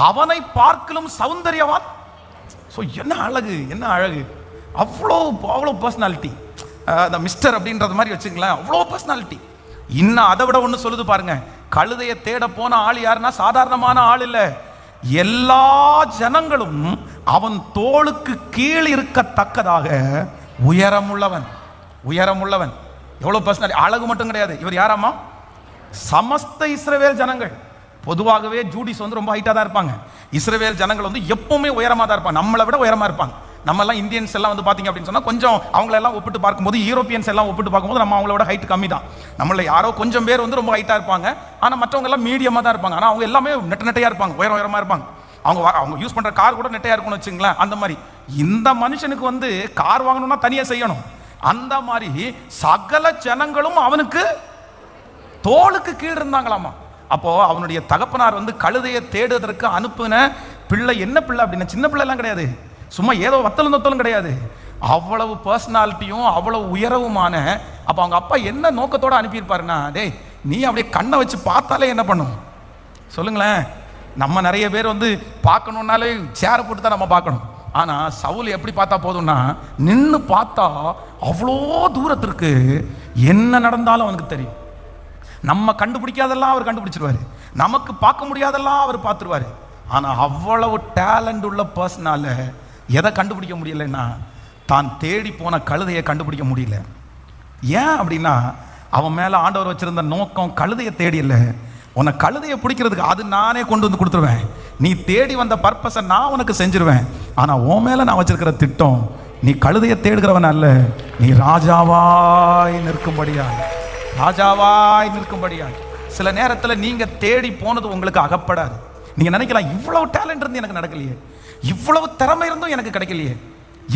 அவனை பார்க்கலும் சௌந்தரியவான். ஸோ என்ன அழகு, என்ன அழகு, அவ்வளோ பர்சனாலிட்டி. அந்த மிஸ்டர் அப்படின்றது மாதிரி வச்சுங்களேன், அவ்வளோ பர்சனாலிட்டி. இன்னும் அதை விட ஒன்று சொல்லுது பாருங்க, கழுதையை தேட போன ஆள் யாருன்னா சாதாரணமான ஆள் இல்லை. எல்லா ஜனங்களும் அவன் தோளுக்கு கீழ் இருக்கத்தக்கதாக உயரமுள்ளவன். எவ்வளவு பர்சனாலிட்டி, அழகு மட்டும் கிடையாது. இவர் யாராமா? சமஸ்த இஸ்ரவேல் ஜனங்கள். பொதுவாகவே ஜூடிஸ் வந்து ரொம்ப ஹைட்டா தான் இருப்பாங்க. இஸ்ரவேல் ஜனங்கள் வந்து எப்பவுமே உயரமா தான் இருப்பாங்க, நம்மளை விட உயரமா இருப்பாங்க. நம்ம எல்லாம் இந்தியன்ஸ் எல்லாம் வந்து பாத்தீங்க அப்படின்னு சொன்னா கொஞ்சம் அவங்களெல்லாம் ஒப்பிட்டு பார்க்கும்போது, யூரோப்பியன்ஸ் எல்லாம் ஒப்பிட்டு பார்க்கும்போது நம்ம அவங்களோட ஹைட் கம்மி தான். நம்மள யாரோ கொஞ்சம் பேர் வந்து ரொம்ப ஹைட்டா இருப்பாங்க, ஆனா மற்றவங்க எல்லாம் மீடியமா தான் இருப்பாங்க. ஆனா அவங்க எல்லாமே நெட்டையா இருப்பாங்க, உயரமா இருப்பாங்க. அவங்க யூஸ் பண்ற கார் கூட நெட்டையா இருக்கும்னு வச்சுங்களேன். அந்த மாதிரி இந்த மனுஷனுக்கு வந்து கார் வாங்கணும்னா தனியா செய்யணும். அந்த மாதிரி சகல ஜனங்களும் அவனுக்கு தோளுக்கு கீழ் இருந்தாங்களாமா. அப்போ அவனுடைய தகப்பனார் வந்து கழுதையை தேடுவதற்கு அனுப்புன பிள்ளை என்ன பிள்ளை அப்படின்னா சின்ன பிள்ளை எல்லாம் கிடையாது, சும்மா ஏதோ வத்தலும் தொத்தலும் கிடையாது, அவ்வளவு பர்சனாலிட்டியும் அவ்வளவு உயரவுமான. அப்போ அவங்க அப்பா என்ன நோக்கத்தோட அனுப்பியிருப்பாருன்னா, டேய் நீ அப்படியே கண்ணை வச்சு பார்த்தாலே என்ன பண்ணும் சொல்லுங்களேன். நம்ம நிறைய பேர் வந்து பார்க்கணுன்னாலே சேரை போட்டு தான் நம்ம பார்க்கணும். ஆனா சவுல் எப்படி பார்த்தா போதும்னா, நின்று பார்த்தா அவ்வளோ தூரத்திற்கு என்ன நடந்தாலும் அவனுக்கு தெரியும். நம்ம கண்டுபிடிக்காதெல்லாம் அவர் கண்டுபிடிச்சிருவாரு, நமக்கு பார்க்க முடியாதெல்லாம் அவர் பார்த்துருவாரு. ஆனா அவ்வளவு டேலண்ட் உள்ள பர்சனால எதை கண்டுபிடிக்க முடியலன்னா, தான் தேடி போன கழுதையை கண்டுபிடிக்க முடியல. ஏன் அப்படின்னா, அவன் மேல ஆண்டவர் வச்சிருந்த நோக்கம் கழுதையை தேடி இல்லை, உன்னை கழுதையை பிடிக்கிறதுக்கு அது நானே கொண்டு வந்து கொடுத்துருவேன், நீ தேடி வந்த பர்பஸை நான் உனக்கு செஞ்சிருவேன். ஆனா உன் மேல நான் வச்சிருக்கிற திட்டம், நீ கழுதையை தேடுகிறவன் அல்ல, நீ ராஜாவாய் நிற்கும்படியாய். சில நேரத்தில் நீங்க தேடி போனது உங்களுக்கு அகப்படாது. நீங்க நினைக்கலாம், இவ்வளவு டேலண்ட் இருந்து எனக்கு நடக்கலையே, இவ்வளவு திறமை இருந்தும் எனக்கு கிடைக்கலையே,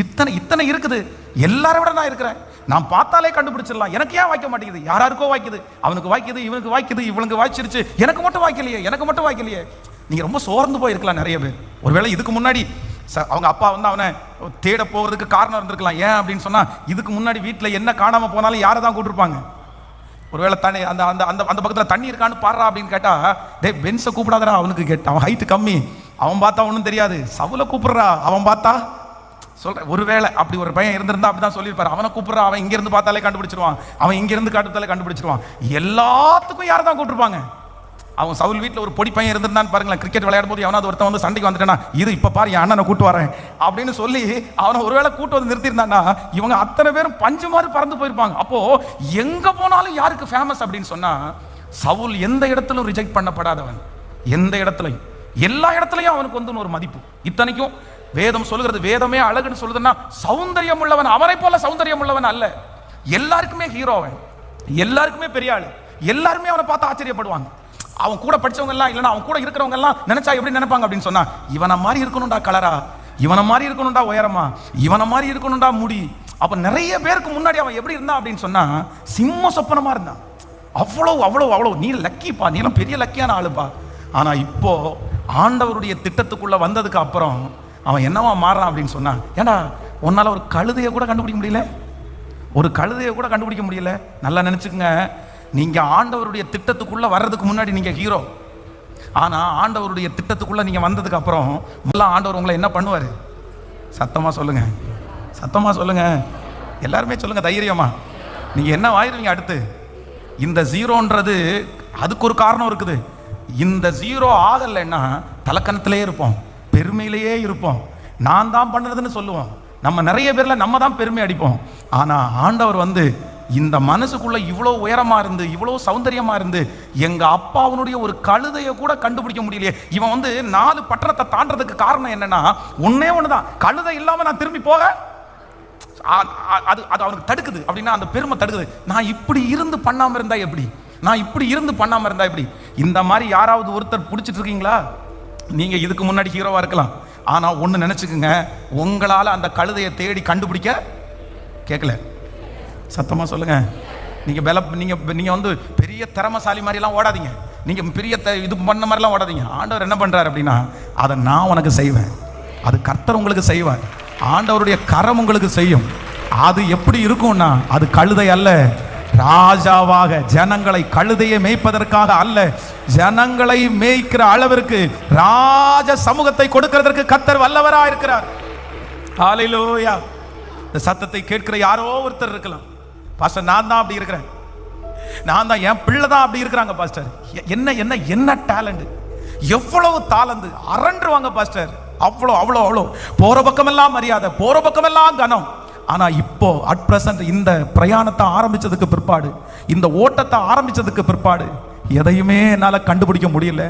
இத்தனை இத்தனை இருக்குது, எல்லாரை விட நான் இருக்கிறேன், நான் பார்த்தாலே கண்டுபிடிச்சிடலாம். எனக்கு ஏன் வாய்க்க மாட்டேங்குது? யாராருக்கோ வாய்க்குது, அவனுக்கு வாய்க்குது, இவனுக்கு வாய்க்குது, இவனுக்கு வாய்ச்சிருச்சு, எனக்கு மட்டும் வாய்க்கலையே, எனக்கு மட்டும் வாய்க்கலையே. நீங்க ரொம்ப சோர்ந்து போயிருக்கலாம் நிறைய பேர். ஒருவேளை இதுக்கு முன்னாடி அவங்க அப்பா வந்து அவனை தேட போகிறதுக்கு காரணம் இருந்திருக்கலாம். ஏன் அப்படின்னு சொன்னா, இதுக்கு முன்னாடி வீட்டில் என்ன காணாம போனாலும் யாரை தான் கூட்டிருப்பாங்க. ஒருவேளை தண்ணி அந்த அந்த அந்த அந்த பக்கத்தில் தண்ணி இருக்கான்னு பாடுறா அப்படின்னு கேட்டா, டே பென்ஸை கூப்பிடாதரா, அவனுக்கு கேட்ட அவன் ஹைட்டு கம்மி, அவன் பார்த்தா ஒன்றும் தெரியாது, சவுல கூப்பிடுறா, அவன் பார்த்தா சொல்றேன். ஒருவேளை அப்படி ஒரு பையன் இருந்திருந்தா அப்படிதான் சொல்லியிருப்பாரு, அவனை கூப்பிடுறா, அவன் இங்க இருந்து பார்த்தாலே கண்டுபிடிச்சிருவான், அவன் இங்க இருந்து காட்டுத்தாலே கண்டுபிடிச்சிருவான். எல்லாத்துக்கும் யாரை தான் கூப்பிட்டுருப்பாங்க. அவன் சவுல் வீட்டில் ஒரு பொடி பையன் இருந்திருந்தான்னு பாருங்களேன், கிரிக்கெட் விளையாடும் போது எவனாவது ஒருத்தன் வந்து சண்டைக்கு வந்துட்டானா, இது இப்ப பாரு என் அண்ணனை கூட்டு வரேன் அப்படின்னு சொல்லி அவனை ஒருவேளை கூட்டு வந்து நிறுத்திருந்தான்னா, இவங்க அத்தனை பேரும் பஞ்சு மாதிரி பறந்து போயிருப்பாங்க. அப்போ எங்க போனாலும் யாருக்கு ஃபேமஸ் அப்படின்னு சொன்னா, சவுல் எந்த இடத்திலும் ரிஜெக்ட் பண்ணப்படாதவன், எந்த இடத்துலையும் எல்லா இடத்துலையும் அவனுக்கு வந்து ஒரு மதிப்பு. இத்தனைக்கும் வேதம் சொல்லுகிறது, வேதமே அழகுன்னு சொல்லுதுன்னா, சௌந்தரியம் உள்ளவன் அவனை போல சௌந்தரியம் உள்ளவன் அல்ல. எல்லாருக்குமே ஹீரோ அவன், எல்லாருக்குமே பெரிய ஆளு, எல்லாருமே அவனை பார்த்து ஆச்சரியப்படுவாங்க. அவன் கூட படிச்சவங்க எல்லாம் இல்லைன்னா அவன் கூட இருக்கிறவங்க எல்லாம் நினைச்சா எப்படி நினைப்பாங்க அப்படின்னு சொன்னா, இவனை மாதிரி இருக்கணும்டா கலரா, இவனை மாதிரி இருக்கணும்டா உயரமா, இவனை மாதிரி இருக்கணும்டா முடி. அப்ப நிறைய பேருக்கு முன்னாடி அவன் எப்படி இருந்தான் அப்படின்னு சொன்னா, சிம்ம சொப்பனமா இருந்தான். அவ்வளவு அவ்வளவு அவ்வளவு நீ லக்கிப்பா, நீ எல்லாம் பெரிய லக்கியான ஆளுப்பா. ஆனா இப்போ ஆண்டவருடைய திட்டத்துக்குள்ள வந்ததுக்கு அப்புறம் அவன் என்னவா மாறான் அப்படின்னு சொன்னா, ஏன்னா உன்னால ஒரு கழுதையை கூட கண்டுபிடிக்க முடியல, ஒரு கழுதையை கூட கண்டுபிடிக்க முடியல. நல்லா நினைச்சுக்கங்க, நீங்க ஆண்டவருடைய திட்டத்துக்குள்ள வர்றதுக்கு முன்னாடி நீங்க ஹீரோ. ஆனா ஆண்டவருடைய திட்டத்துக்குள்ள நீங்க வந்ததுக்கு அப்புறம் முதல்ல ஆண்டவர் உங்களை என்ன பண்ணுவாரு? சத்தமா சொல்லுங்க, சத்தமா சொல்லுங்க, எல்லாருமே சொல்லுங்க தைரியமா. நீங்க என்ன ஆயிருவீங்க அடுத்து? இந்த ஜீரோன்றது அதுக்கு ஒரு காரணம் இருக்குது. இந்த ஜீரோ ஆகலைன்னா தலக்கணத்திலே இருப்போம், பெருமையிலேயே இருப்போம், நான் தான் பண்ணதுன்னு சொல்லுவோம். நம்ம நிறைய பேர்ல நம்ம தான் பெருமை அடிப்போம். ஆனா ஆண்டவர் வந்து இந்த மனசுக்குள்ள இவ்வளவு உயரமா இருந்து இவ்வளவு சௌந்தரியமா இருந்து எங்க அப்பாவுடைய ஒரு கழுதையை கூட கண்டுபிடிக்க முடியலையே. இவன் வந்து 4 பட்டணத்தை தாண்டறதுக்கு காரணம் என்னன்னா, ஒன்னே ஒண்ணுதான், கழுதை இல்லாம நான் திரும்பி போக அது அவனுக்கு தடுக்குது. அப்படின்னா அந்த பெருமை தடுக்குது. நான் இப்படி இருந்து பண்ணாம இருந்தா எப்படி, நான் இப்படி இருந்து பண்ணாம இருந்தா எப்படி? இந்த மாதிரி யாராவது ஒருத்தர் பிடிச்சிட்டு இருக்கீங்களா? நீங்க இதுக்கு முன்னாடி ஹீரோவா இருக்கலாம், ஆனா ஒண்ணு நினைச்சுக்குங்க, உங்களால அந்த கழுதையை தேடி கண்டுபிடிக்க கேட்கல. சத்தமா சொல்லுங்க. நீங்க வந்து பெரிய திறமசாலி மாதிரி எல்லாம் ஓடாதீங்க, நீங்க பெரிய இது பண்ண மாதிரி எல்லாம் ஓடாதீங்க. ஆண்டவர் என்ன பண்றாரு அப்படின்னா, அதை நான் உனக்கு செய்வேன், அது கர்த்தர் உங்களுக்கு செய்வார், ஆண்டவருடைய கரம் உங்களுக்கு செய்யும். அது எப்படி இருக்கும்னா, அது கழுதை அல்ல, ராஜாவாக ஜனங்களை, கழுதையை மேய்ப்பதற்காக அல்ல, ஜனங்களை மேய்க்கிற அளவிற்கு ராஜ சமூகத்தை கொடுக்கிறதற்கு கர்த்தர் வல்லவரா இருக்கிறார். ஹல்லேலூயா. இந்த சத்தத்தை கேட்கிற யாரோ ஒருத்தர் இருக்கலாம், பாஸ்டர் நான் தான் அப்படி இருக்கிறேன், நான் தான், என் பிள்ளை தான் அப்படி இருக்கிறாங்க பாஸ்டர். என்ன என்ன என்ன டேலண்ட், எவ்வளவு தாளந்து, அரண்டுவாங்க பாஸ்டர். அவ்வளோ அவ்வளோ அவ்வளோ போற பக்கமெல்லாம் மரியாதை, போற பக்கமெல்லாம் கனம். ஆனா இப்போ அட் பிரசன்ட் இந்த பிரயாணத்தை ஆரம்பிச்சதுக்கு பிற்பாடு, இந்த ஓட்டத்தை ஆரம்பிச்சதுக்கு பிற்பாடு எதையுமே என்னால கண்டுபிடிக்க முடியல.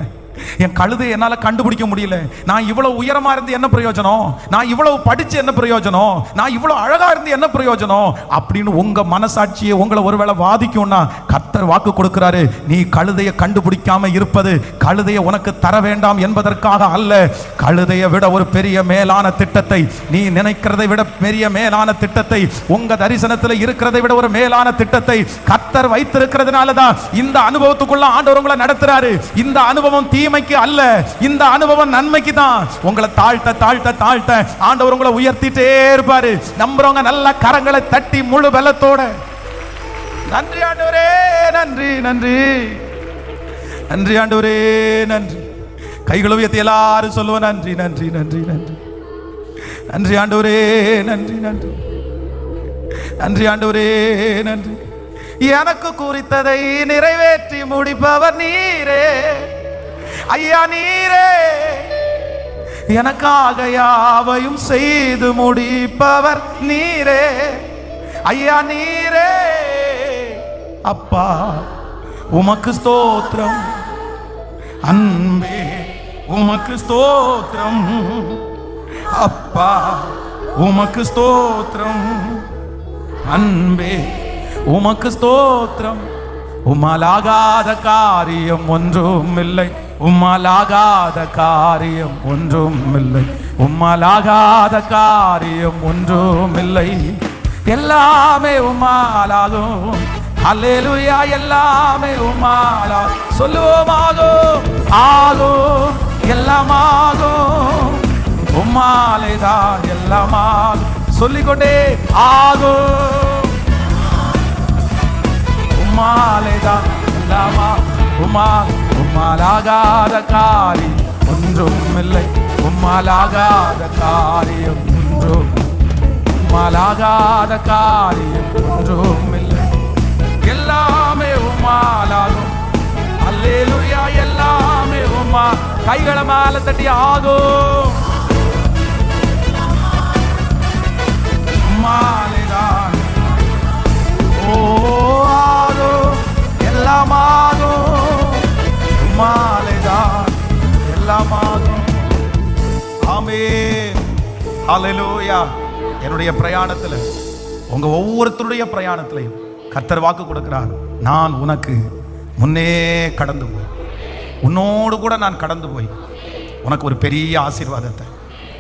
என் கழுதை என்னால கண்டுபிடிக்க முடியல. நான் இவ்வளவு உயரமா இருந்து என்ன பிரயோஜனம், நான் இவ்வளவு படிச்சு என்ன பிரயோஜனம், நான் இவ்வளவு அழகா இருந்து என்ன பிரயோஜனம் அப்படின்னு உங்க மனசாட்சியை உங்களை ஒருவேளை வாதிக்கும்னா, கர்த்தர் வாக்கு கொடுக்கிறாரு, நீ கழுதையை கண்டுபிடிக்காம இருப்பது கழுதையை உனக்கு தர வேண்டாம் என்பதற்காக அல்ல, கழுதையை விட ஒரு பெரிய மேலான திட்டத்தை, நீ நினைக்கிறதை விட பெரிய மேலான திட்டத்தை, உங்க தரிசனத்தில் இருக்கிறதை விட ஒரு மேலான திட்டத்தை கர்த்தர் வைத்திருக்கிறதுனாலதான் இந்த அனுபவத்துக்குள்ள ஆண்டவர் உங்களை நடத்துறாரு. இந்த அனுபவம் தீமைக்கு அல்ல, இந்த அனுபவம் நன்மைக்கு தான். உங்களை தாழ்த்த தாழ்த்த தாழ்த்த ஆண்டவர் உங்களை உயர்த்திட்டே இருப்பாரு. நம்புறவங்க நல்ல கரங்களை தட்டி முழு பலத்தோட நன்றி ஆண்டவரே, நன்றி நன்றி நன்றி ஆண்டவரே, நன்றி. கைகளை உயர்த்தி எல்லாரும் சொல்லுவோம், நன்றி நன்றி நன்றி நன்றி நன்றி ஆண்டவரே, நன்றி நன்றி நன்றி ஆண்டவரே, நன்றி. எனக்கு குறித்ததை நிறைவேற்றி முடிப்பவர் நீரே ஐயா, நீரே எனக்காக யாவையும் செய்து முடிப்பவர் நீரே ஐயா, நீரே அப்பா உமக்கு ஸ்தோத்திரம், அன்பே உமக்கு ஸ்தோத்திரம், அப்பா உமக்கு ஸ்தோத்திரம், அன்பே உமக்கு ஸ்தோத்திரம். உம்மாலாகாத காரியம் ஒன்றும் இல்லை, உம்மாலாகாத காரியம் ஒன்றும் இல்லை, உம்மாலாகாத காரியம் ஒன்றும் இல்லை. எல்லாமே உம்மாலாகும். அல்லேலூயா. எல்லாமே உம்மாலா. சொல்லுவோமாகும். ஆகும். எல்லாமாகும். உம்மாலேதான் எல்லாமாகும். சொல்லிக்கொண்டே ஆகும். உம்மாலேதான் எல்லாமா. உம்மாலாகாத காரியம் ஒன்றும் இல்லை. உம்மாலாகாத காரியம் ஒன்றும். உம்மாலாகாத காரியம் ஒன்றும் இல்லை. எல்லாமே உம்மாலாகும். அல்லேலூயா. எல்லாமே உம்மா. கைகளை மேல தட்டி ஆகும். உம்மாலேதான். ஓ ஆகும். எல்லாமாகும். உம்மாலேதான் எல்லாமாகும். ஆமென். ஹல்லேலூயா. என்னுடைய பிரயாணத்தில், உங்க ஒவ்வொருத்தருடைய பிரயாணத்திலையும் கர்த்தர் வாக்கு கொடுக்கிறார். நான் உனக்கு முன்னே கடந்து போய், உன்னோடு கூட நான் கடந்து போய் உனக்கு ஒரு பெரிய ஆசீர்வாதத்தை.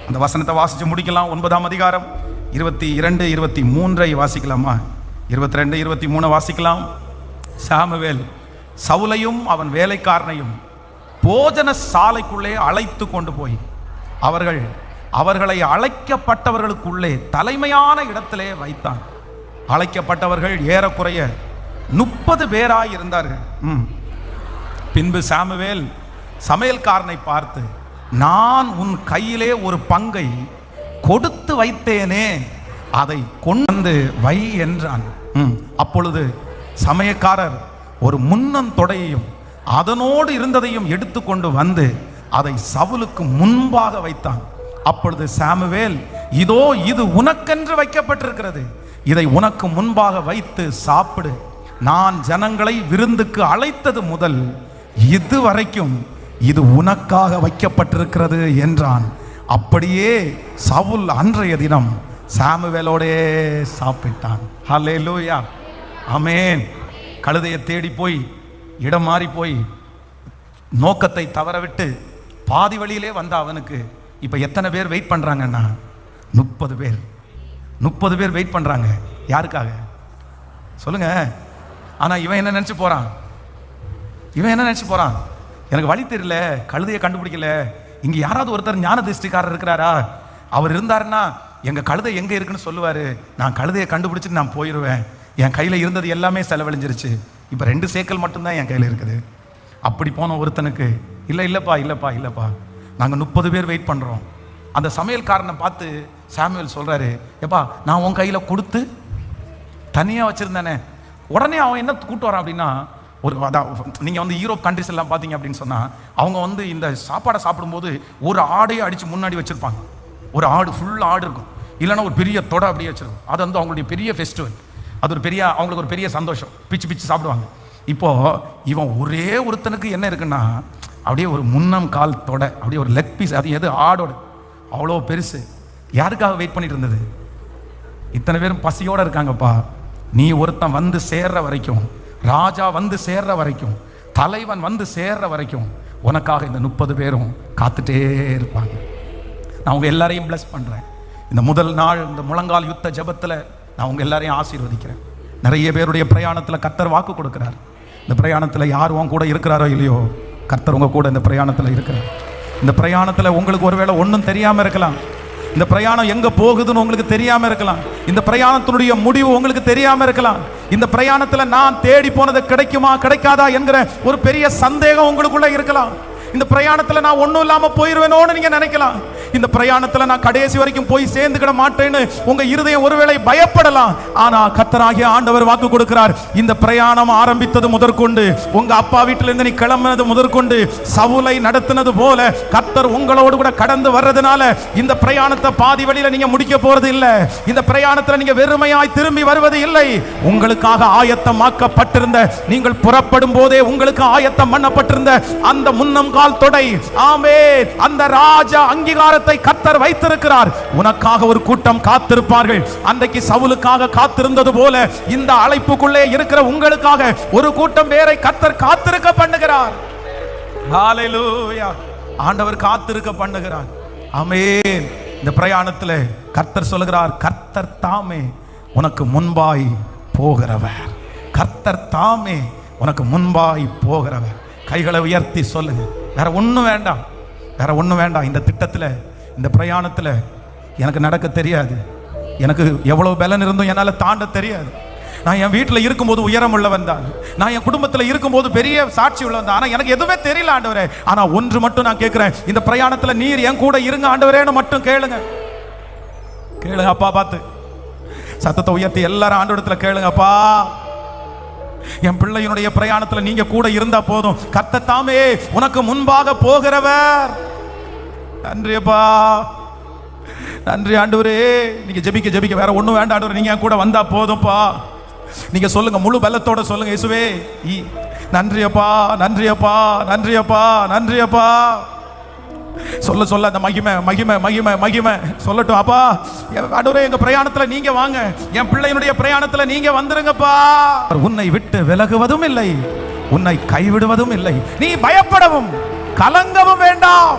அந்த வசனத்தை வாசிச்சு முடிக்கலாம். 9ஆம் அதிகாரம் 22, 23 வாசிக்கலாமா? 22, 23 வாசிக்கலாம். சாமுவேல் சவுலையும் அவன் வேலைக்காரனையும் போஜன சாலைக்குள்ளே அழைத்து கொண்டு போய் அவர்களை அழைக்கப்பட்டவர்களுக்குள்ளே தலைமையான இடத்திலே வைத்தான். அழைக்கப்பட்டவர்கள் ஏறக்குறைய 30 பேராய் இருந்தார்கள். பின்பு சாமுவேல் சமையல்காரனை பார்த்து, நான் உன் கையிலே ஒரு பங்கை கொடுத்து வைத்தேனே, அதை கொண்டு வந்து வை என்றான். அப்பொழுது சமையல்காரர் ஒரு முன்னந்தொடையையும் அதனோடு இருந்ததையும் எடுத்துக்கொண்டு வந்து அதை சவுலுக்கு முன்பாக வைத்தான். அப்பொழுது சாமுவேல், இதோ இது உனக்கென்று வைக்கப்பட்டிருக்கிறது, இதை உனக்கு முன்பாக வைத்து சாப்பிடு. நான் ஜனங்களை விருந்துக்கு அழைத்தது முதல் இதுவரைக்கும் இது உனக்காக வைக்கப்பட்டிருக்கிறது என்றான். அப்படியே சவுல் அன்றைய தினம் சாமுவேலோடே சாப்பிட்டான். ஹல்லேலூயா. ஆமென். கழுதையை தேடி போய் இடம் மாறி போய் நோக்கத்தை தவறவிட்டு பாதி வழியிலே வந்த அவனுக்கு இப்போ எத்தனை பேர் வெயிட் பண்ணுறாங்கன்னா 30 பேர். 30 பேர் வெயிட் பண்ணுறாங்க. யாருக்காக சொல்லுங்க? ஆனால் இவன் என்ன நினச்சி போகிறான்? எனக்கு வழி தெரியல, கழுதையை கண்டுபிடிக்கல, இங்கே யாராவது ஒருத்தர் ஞான திருஷ்டிக்காரர் இருக்கிறாரா? அவர் இருந்தாருன்னா எங்கள் கழுதை எங்கே இருக்குன்னு சொல்லுவார். நான் கழுதையை கண்டுபிடிச்சிட்டு நான் போயிடுவேன். என் கையில் இருந்தது எல்லாமே செலவழிஞ்சிருச்சு. இப்போ 2 சேக்கல் மட்டும்தான் என் கையில் இருக்குது. அப்படி போன ஒருத்தனுக்கு இல்லைப்பா நாங்கள் 30 பேர் வெயிட் பண்ணுறோம். அந்த சமையல்காரனை பார்த்து சாமுவேல் சொல்கிறாரு, எப்பா நான் உன் கையில் கொடுத்து தனியாக வச்சுருந்தேனே. உடனே அவன் என்ன கூட்டு வரான் அப்படின்னா, நீங்கள் வந்து யூரோப் கண்ட்ரிஸ் எல்லாம் பார்த்தீங்க அப்படின்னு சொன்னால் அவங்க இந்த சாப்பாடை சாப்பிடும்போது ஒரு ஆடையை அடித்து முன்னாடி வச்சுருப்பாங்க. ஒரு ஆடு, ஃபுல் ஆடு இருக்கும். இல்லைன்னா ஒரு பெரிய தொடை அப்படியே வச்சுருக்கும். அது அவங்களுடைய பெரிய ஃபெஸ்டிவல். அது அவங்களுக்கு ஒரு பெரிய சந்தோஷம். பிச்சு சாப்பிடுவாங்க. இப்போது இவன் ஒரே ஒருத்தனுக்கு என்ன இருக்குன்னா, அப்படியே ஒரு முன்னம் கால் தொடை, அப்படியே ஒரு லெக் பீஸ். அது எது? ஆடோட. அவ்வளோ பெருசு. யாருக்காக வெயிட் பண்ணிட்டு இருந்தது? இத்தனை பேரும் பசியோடு இருக்காங்கப்பா. நீ ஒருத்தன் வந்து சேர்ற வரைக்கும், ராஜா வந்து சேர்ற வரைக்கும், தலைவன் வந்து சேர்ற வரைக்கும் உனக்காக இந்த 30 பேரும் காத்துட்டே இருப்பாங்க. நான் உங்கள் எல்லாரையும் பிளஸ் பண்ணுறேன். இந்த முதல் நாள் இந்த முழங்கால் யுத்த ஜபத்தில் நான் உங்கள் எல்லாரையும் ஆசீர்வதிக்கிறேன். நிறைய பேருடைய பிரயாணத்தில் கர்த்தர் வாக்கு கொடுக்குறார். இந்த பிரயாணத்தில் யார் உன் கூட இருக்கிறாரோ இல்லையோ, கர்த்தர் உங்கள் கூட இந்த பிரயாணத்தில் இருக்கிறார். இந்த பிரயாணத்தில் உங்களுக்கு ஒருவேளை ஒன்றும் தெரியாமல் இருக்கலாம். இந்த பிரயாணம் எங்கே போகுதுன்னு உங்களுக்கு தெரியாமல் இருக்கலாம். இந்த பிரயாணத்தினுடைய முடிவு உங்களுக்கு தெரியாமல் இருக்கலாம். இந்த பிரயாணத்தில் நான் தேடி போனது கிடைக்குமா கிடைக்காதா என்கிற ஒரு பெரிய சந்தேகம் உங்களுக்குள்ள இருக்கலாம். இந்த பிரயாணத்தில் நான் ஒன்றும் இல்லாமல் போயிடுவேனோன்னு நீங்கள் நினைக்கலாம். இந்த பிரயாணத்தில் நான் கடைசி வரைக்கும் போய் சேர்ந்துக்கிட மாட்டேன்னு உங்கள் இருதயம் ஒருவேளை பயப்படலாம். ஆனால் கர்த்தராகிய ஆண்டவர் வாக்கு கொடுக்கிறார், இந்த பிரயாணம் ஆரம்பித்தது முதற்கொண்டு, உங்கள் அப்பா வீட்டிலிருந்து நீ கிளம்பினது முதற்கொண்டு சவுலை நடத்தினது போல கர்த்தர் உங்களோடு கூட கடந்து வர்றதுனால இந்த பிரயாணத்தை பாதி வழியில் நீங்கள் முடிக்க போறது இல்லை. இந்த பிரயாணத்தில் நீங்கள் வெறுமையாய் திரும்பி வருவது இல்லை. உங்களுக்காக ஆயத்தமாக்கப்பட்டிருந்த, நீங்கள் புறப்படும் போதே உங்களுக்கு ஆயத்தம் பண்ணப்பட்டிருந்த அந்த முன்னம் கால் தொடை, ஆமென், அந்த ராஜா அங்கீகாரத்தை கர்த்தர் வைத்திருக்கிறார். உனக்காக ஒரு கூட்டம் காத்திருப்பார்கள். அன்றைக்கு சவுலுக்காக காத்திருந்தது போல இந்த அழைப்புக்குள்ளே இருக்கிற உங்களுக்காக ஒரு கூட்டம் பேரை கர்த்தர் காத்திருக்க பண்ணுகிறார். ஹல்லேலூயா. ஆண்டவர் காத்திருக்க பண்ணுகிறார். ஆமென். இந்த பிரயாணத்தில் கர்த்தர் சொல்லுகிறார், கர்த்தர் தாமே உனக்கு முன்பாய் போகிறவர். கர்த்தர் தாமே உனக்கு முன்பாய் போகிறவர். கைகளை உயர்த்தி சொல்லுங்க. வேற ஒன்றும் வேண்டாம், வேற ஒன்றும் வேண்டாம். இந்த திட்டத்தில், இந்த பிரயாணத்தில் எனக்கு நடக்க தெரியாது. எனக்கு எவ்வளவு பலன் இருந்தும் என்னால் தாண்ட தெரியாது. நான் என் வீட்டில் இருக்கும்போது உயரம் உள்ளவன் தான். நான் என் குடும்பத்தில் இருக்கும்போது பெரிய சாட்சி உள்ளவன் தான். ஆனால் எனக்கு எதுவுமே தெரியல ஆண்டவரே. ஆனால் ஒன்று மட்டும் நான் கேட்குறேன், இந்த பிரயாணத்தில் நீர் என் கூட இருங்க ஆண்டவரேன்னு மட்டும் கேளுங்க. கேளுங்க அப்பா. பார்த்து சத்தத்தை உயர்த்தி எல்லாரும் ஆண்டவரத்தில் கேளுங்க. அப்பா, என் பிள்ளையினுடைய பிரயாணத்தில் நீங்க கூட இருந்தா போதும். கர்த்தர் தாமே உனக்கு முன்பாக போகிறவர். நன்றி அப்பா, நன்றி ஆண்டவரே. நீங்க ஜெபிக்க ஜெபிக்க வேற ஒண்ணும் வேண்டாம் ஆண்டவரே, நீங்க கூட வந்தா போதும்பா. நீங்க சொல்லுங்க, முழு பலத்தோட சொல்லுங்க, இயேசுவே நன்றி அப்பா, நன்றி அப்பா, நன்றி அப்பா, நன்றி அப்பா. சொல்ல சொல்ல அந்த மகிமை மகிமை மகிமை மகிமை சொல்லட்டும். அப்பா ஆண்டவரே, எங்க பிரயாணத்துல நீங்க வாங்க, என் பிள்ளையினுடைய பிரயாணத்துல நீங்க வந்துருங்கப்பா. உன்னை விட்டு விலகுவதும் இல்லை, உன்னை கைவிடுவதும் இல்லை. நீ பயப்படவும் கலங்கவும் வேண்டாம்.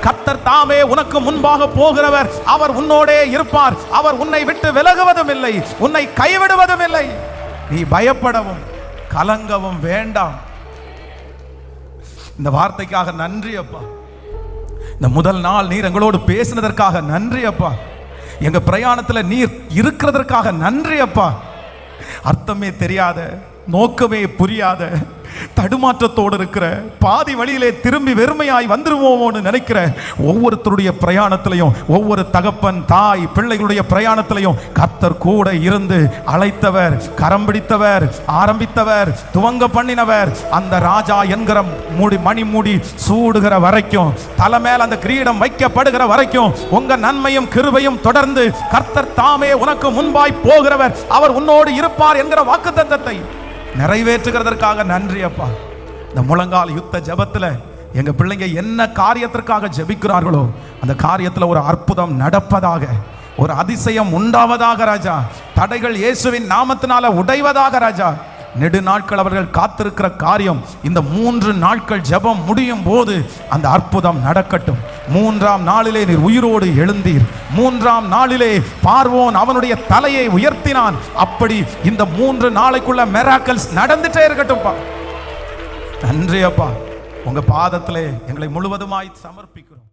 கர்த்தர் தாமே உனக்கு முன்பாக போகிறவர். அவர் உன்னோடே இருப்பார். அவர் உன்னை விட்டு விலகுவதும் இல்லை, உன்னை கைவிடுவதும் இல்லை. நீ பயப்படவும் கலங்கவும் வேண்டாம். இந்த வார்த்தைக்காக நன்றி அப்பா. இந்த முதல் நாள் நீர் எங்களோடு பேசினதற்காக நன்றி அப்பா. எங்க பிரயாணத்தில் நீர் இருக்கிறதற்காக நன்றி அப்பா. அர்த்தமே தெரியாத, நோக்கமே புரியாத, தடுமாற்றத்தோடு இருக்கிற, பாதி வழியிலே திரும்பி வெறுமையாய் வந்துருவோமோன்னு நினைக்கிற ஒவ்வொருத்தருடைய பிரயாணத்திலையும், ஒவ்வொரு தகப்பன் தாய் பிள்ளைகளுடைய பிரயாணத்திலையும் கர்த்தர் கூட இருந்து அழைத்தவர், கரம் பிடித்தவர், ஆரம்பித்தவர், துவங்க பண்ணினவர். அந்த ராஜா என்கிற மணி மூடி சூடுகிற வரைக்கும், தலை மேல் அந்த கிரீடம் வைக்கப்படுகிற வரைக்கும் உங்க நன்மையும் கிருபையும் தொடர்ந்து கர்த்தர் தாமே உனக்கு முன்பாய் போகிறவர். அவர் உன்னோடு இருப்பார் என்கிற வாக்குத்தத்தத்தை நிறைவேற்றுகிறதற்காக நன்றி அப்பா. இந்த முழங்கால் யுத்த ஜெபத்தில் எங்க பிள்ளைங்க என்ன காரியத்திற்காக ஜெபிக்கிறார்களோ அந்த காரியத்தில் ஒரு அற்புதம் நடப்பதாக, ஒரு அதிசயம் உண்டாவதாக ராஜா. தடைகள் இயேசுவின் நாமத்தினால உடைவதாக ராஜா. நெடுநாட்கள் அவர்கள் காத்திருக்கிற காரியம் இந்த 3 நாட்கள் ஜெபம் முடியும் போது அந்த அற்புதம் நடக்கட்டும். 3ஆம் நாளிலே நீர் உயிரோடு எழுந்தீர். 3ஆம் நாளிலே பார்வோன் அவனுடைய தலையை உயர்த்தினான். அப்படி இந்த 3 நாளைக்குள்ள மிராக்கிள்ஸ் நடந்துட்டே இருக்கட்டும்பா. நன்றி அப்பா. உங்க பாதத்திலே எங்களை முழுவதுமாய் சமர்ப்பிக்கிறோம்.